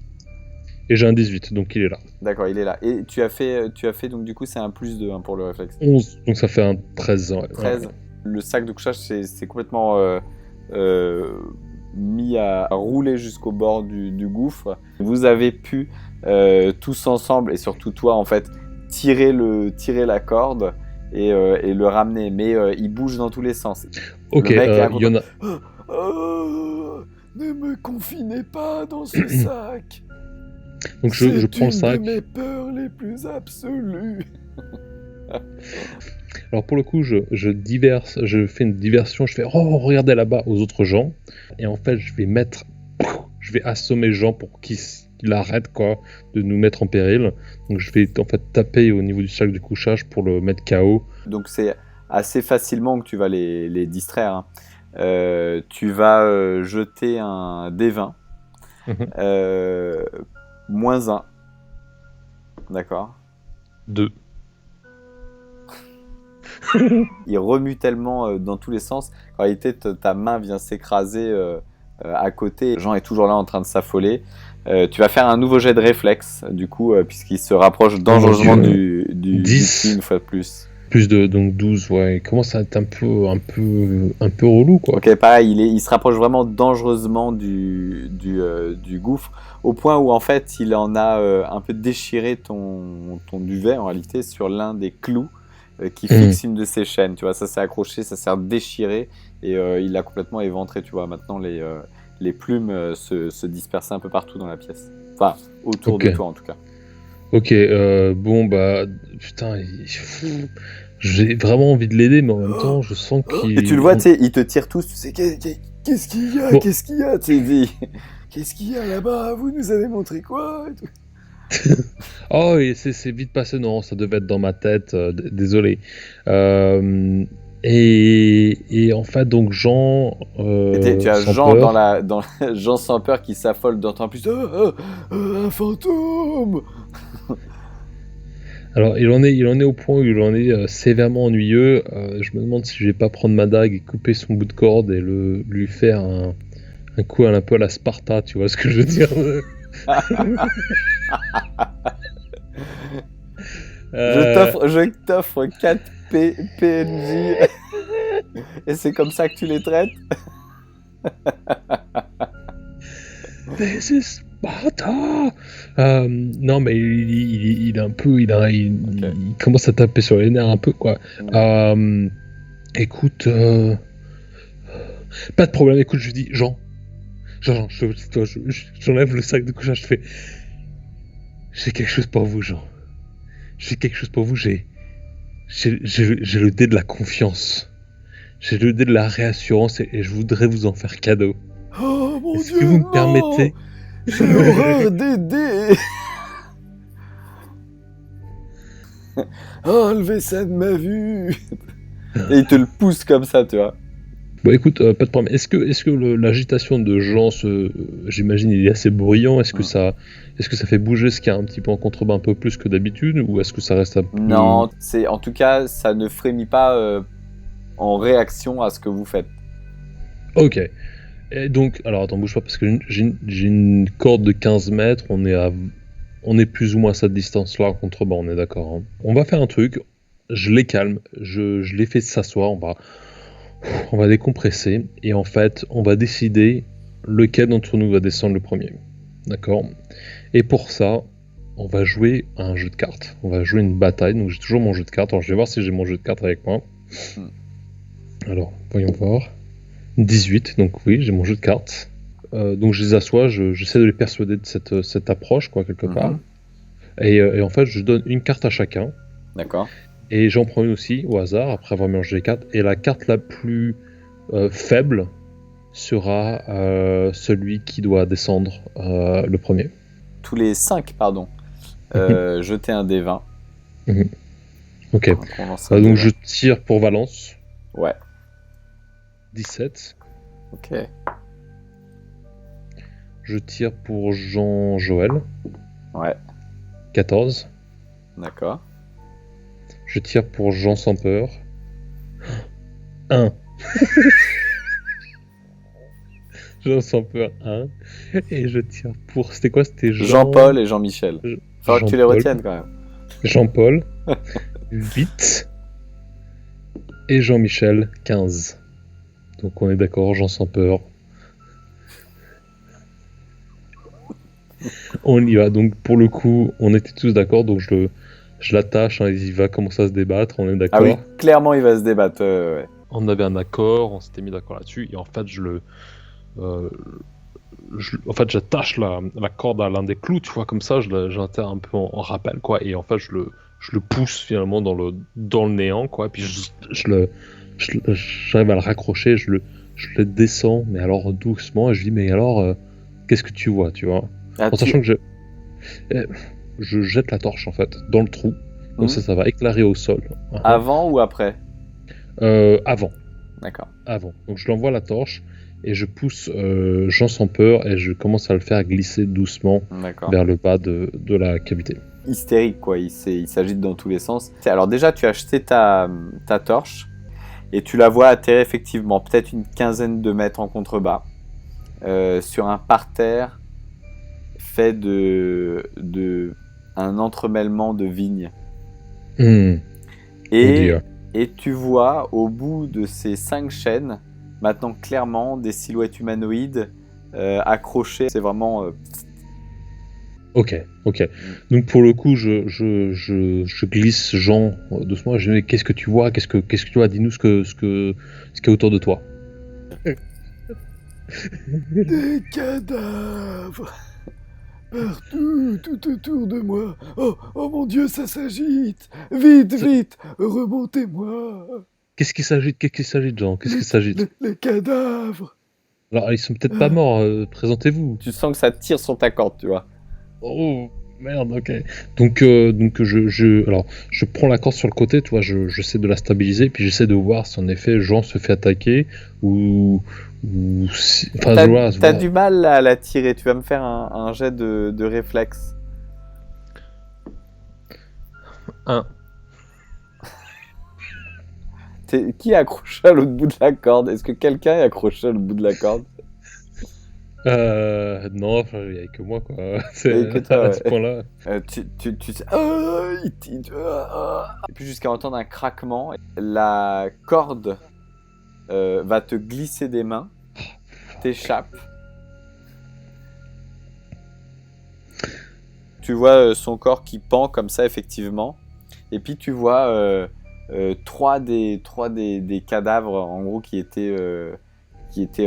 Et j'ai un 18, donc il est là. D'accord, il est là. Et tu as fait donc du coup, c'est un plus 2 pour le réflexe. 11, donc ça fait un 13. Ouais. 13. Ouais. Le sac de couchage, c'est complètement mis à rouler jusqu'au bord du gouffre. Vous avez pu, tous ensemble, et surtout toi, en fait, tirer la corde et le ramener. Mais il bouge dans tous les sens. Ok, il y en a... Ne me confinez pas dans ce sac. Donc je prends le sac. C'est une de mes peurs les plus absolues. Alors pour le coup, je fais une diversion. Je fais oh regardez là-bas aux autres gens. Et en fait, je vais assommer Jean pour qu'il arrête quoi de nous mettre en péril. Donc je vais en fait taper au niveau du sac de couchage pour le mettre KO. Donc c'est assez facilement que tu vas les distraire. Hein. Tu vas jeter un D20. -1. D'accord. 2. Il remue tellement dans tous les sens. En réalité, ta main vient s'écraser à côté. Jean est toujours là en train de s'affoler. Tu vas faire un nouveau jet de réflexe, du coup, puisqu'il se rapproche dangereusement du 10 une fois de plus. Plus de donc 12, ouais. Il commence à être un peu relou, quoi. Ok, pareil, il se rapproche vraiment dangereusement du gouffre, au point où en fait il en a un peu déchiré ton duvet en réalité sur l'un des clous qui fixe une de ses chaînes. Tu vois, ça s'est accroché, ça s'est déchiré et il l'a complètement éventré. Tu vois, maintenant les plumes se dispersaient un peu partout dans la pièce. Enfin, autour de toi en tout cas. Ok, bon bah putain, j'ai vraiment envie de l'aider, mais en même temps, je sens qu'il. Et tu le vois, tu sais, ils te tirent tous. Tu sais, qu'est-ce qu'il y a bon. Qu'est-ce qu'il y a Qu'est-ce qu'il y a là-bas? Vous nous avez montré quoi? Oh, c'est vite passé, non, ça devait être dans ma tête. Désolé. Et en fait, donc Jean. Tu as Jean Jean sans peur qui s'affole d'autant plus. Un fantôme. Alors, il en est au point où il en est sévèrement ennuyeux. Je me demande si je vais pas prendre ma dague et couper son bout de corde et lui faire Un coup un peu à la Sparta, tu vois ce que je veux dire. Je t'offre 4 PNJ et c'est comme ça que tu les traites? This is Sparta. Non, mais il est un peu, il commence à taper sur les nerfs un peu, quoi. Écoute, pas de problème. Écoute, je lui dis, Jean, j'enlève le sac de couchage. Je fais, j'ai quelque chose pour vous, Jean. J'ai quelque chose pour vous. J'ai le dé de la confiance. J'ai le dé de la réassurance et je voudrais vous en faire cadeau. Oh mon Est-ce Dieu, que vous me non! permettez? J'ai horreur des dés. Enlevez ça de ma vue. Et il te le pousse comme ça, tu vois. Bon, écoute, pas de problème. Est-ce que l'agitation de Jean, j'imagine, il est assez bruyant. Est-ce que ça fait bouger ce qu'il y a un petit peu en contrebas un peu plus que d'habitude, ou est-ce que ça reste un peu... Non, en tout cas, ça ne frémit pas en réaction à ce que vous faites. Ok. Et donc, alors attends, bouge pas, parce que j'ai une corde de 15 mètres, on est plus ou moins à cette distance-là en contrebas, on est d'accord. Hein. On va faire un truc, je les calme, je les fais s'asseoir, on va décompresser, et en fait, on va décider lequel d'entre nous va descendre le premier. D'accord? Et pour ça, on va jouer à un jeu de cartes. On va jouer une bataille, donc j'ai toujours mon jeu de cartes. Alors je vais voir si j'ai mon jeu de cartes avec moi. Alors, voyons voir. 18, donc oui, j'ai mon jeu de cartes. Donc je les assois, j'essaie de les persuader de cette approche, quoi, quelque part. Et en fait, je donne une carte à chacun. D'accord. Et j'en prends une aussi, au hasard, après avoir mélangé les cartes. Et la carte la plus faible sera celui qui doit descendre le premier. Tous les 5, pardon. Jetez un dé 20. Ok. Donc donc je tire pour Valence. Ouais. 17. Ok. Je tire pour Jean-Joël. Ouais. 14. D'accord. Je tire pour Jean sans peur. 1. Jean sans peur 1. Et je tire pour... C'était quoi? C'était Jean-Paul et Jean-Michel. Faudra que tu les retiennes quand même. Jean-Paul 8. Et Jean-Michel 15. Donc on est d'accord, Jean sans peur. On y va. Donc pour le coup, on était tous d'accord. Donc je l'attache. Hein, il va commencer à se débattre. On est d'accord. Ah oui, clairement il va se débattre. Ouais. On avait un accord. On s'était mis d'accord là-dessus. Et en fait, j'attache la corde à l'un des clous. Tu vois, comme ça, j'interre un peu en rappel, quoi. Et en fait, je le pousse finalement dans le néant, quoi. Puis j'arrive à le raccrocher, je le descends, mais alors doucement, et je dis, mais alors, qu'est-ce que tu vois, tu vois? En sachant que je jette la torche, en fait, dans le trou, comme ça va éclairer au sol. Avant ou après? Avant. D'accord. Avant. Donc je l'envoie la torche, et je pousse Jean sans peur, et je commence à le faire glisser doucement vers le bas de la cavité. Hystérique, quoi, il s'agite dans tous les sens. Alors déjà, tu as jeté ta torche, et tu la vois atterrir effectivement peut-être une quinzaine de mètres en contrebas sur un parterre fait de un entremêlement de vignes. Et tu vois au bout de ces 5 chaînes maintenant clairement des silhouettes humanoïdes accrochées. C'est vraiment Ok. Donc pour le coup, je glisse Jean doucement. Je dis, mais qu'est-ce que tu vois? Qu'est-ce que tu vois? Dis-nous ce qu'il y a autour de toi. Des cadavres partout, tout autour de moi. Oh mon Dieu, ça s'agite. Vite, remontez-moi. Qu'est-ce qu'il s'agite, Jean? Qu'est-ce qu'il s'agite? Les cadavres. Alors ils sont peut-être pas morts. Présentez-vous. tu sens que ça tire sur ta corde, tu vois. Oh merde, ok. Donc je prends la corde sur le côté, tu vois, j'essaie de la stabiliser, puis j'essaie de voir si en effet Jean se fait attaquer ou si... Enfin, t'as du mal à la tirer. Tu vas me faire un jet de réflexe. 1. Qui est accroché à l'autre bout de la corde? Est-ce que quelqu'un est accroché à l'autre bout de la corde? Non, enfin, il n'y avait que moi, quoi. Il y avait que toi, à ce ouais. point-là. Et puis jusqu'à entendre un craquement, la corde va te glisser des mains, t'échappe. Tu vois son corps qui pend comme ça, effectivement. Et puis tu vois trois des cadavres, en gros, qui étaient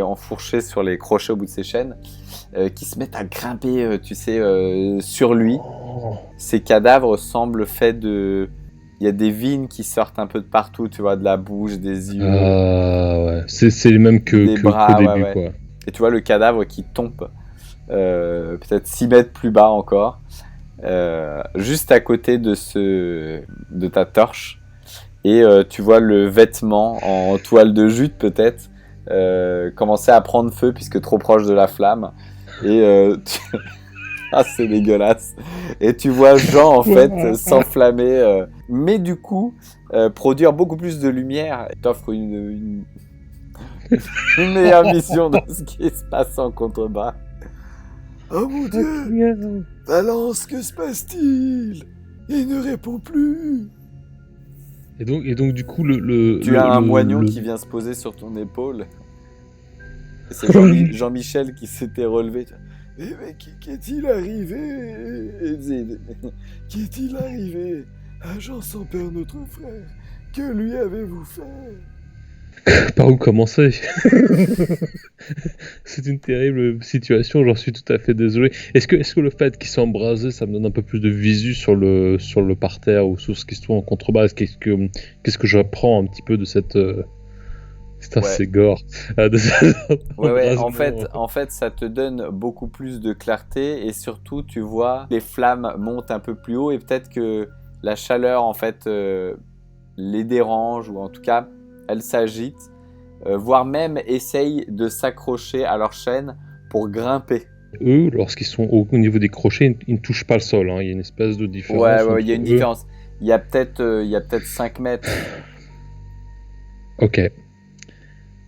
enfourchés sur les crochets au bout de ses chaînes, qui se mettent à grimper, sur lui. Oh. Ces cadavres semblent faits de... Il y a des vignes qui sortent un peu de partout, tu vois, de la bouche, des yeux, Ouais. C'est les mêmes des bras, qu'au début, ouais. quoi. Et tu vois le cadavre qui tombe peut-être 6 mètres plus bas encore, juste à côté de ta torche. Et tu vois le vêtement en toile de jute peut-être commencer à prendre feu puisque trop proche de la flamme. Et ah, c'est dégueulasse. Et tu vois Jean en fait s'enflammer, mais du coup produire beaucoup plus de lumière. Et t'offre une meilleure vision de ce qui se passe en contrebas. Oh mon Dieu! Balance, que se passe-t-il? Il ne répond plus. Et donc du coup, Tu as un moignon qui vient se poser sur ton épaule. Et c'est Jean-Michel qui s'était relevé. Mais qu'est-il arrivé? Qu'est-il arrivé à Jean sans père, notre frère? Que lui avez-vous fait? Par où commencer? C'est une terrible situation, j'en suis tout à fait désolé. Est-ce que le fait qu'ils soient embrasés, ça me donne un peu plus de visu sur le parterre ou sur ce qui se trouve en contrebas? Qu'est-ce que j'apprends un petit peu de cette... Putain, Ouais. c'est gore. Ouais, en fait, ça te donne beaucoup plus de clarté et surtout, tu vois, les flammes montent un peu plus haut et peut-être que la chaleur, en fait, les dérange ou en tout cas, elles s'agitent, voire même essayent de s'accrocher à leur chaîne pour grimper. Eux, lorsqu'ils sont au niveau des crochets, ils ne touchent pas le sol. Hein. Il y a une espèce de différence. Ouais, il y a une différence. Il y a peut-être 5 mètres. Ok.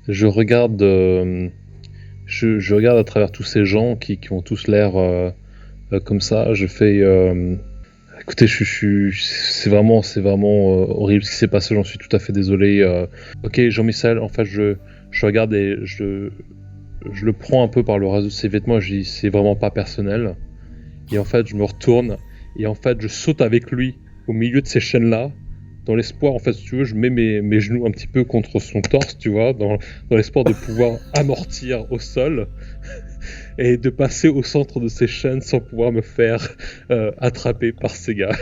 Je regarde à travers tous ces gens qui ont tous l'air comme ça. Je fais... Écoutez, c'est vraiment horrible ce qui s'est passé. J'en suis tout à fait désolé. Ok, Jean-Michel, en fait, je regarde et je le prends un peu par le reste de ses vêtements. Je dis, c'est vraiment pas personnel. Et en fait, je me retourne et en fait, je saute avec lui au milieu de ces chaînes-là. Dans l'espoir, en fait, si tu veux, je mets mes genoux un petit peu contre son torse, tu vois, dans l'espoir de pouvoir amortir au sol et de passer au centre de ces chaînes sans pouvoir me faire attraper par ces gars.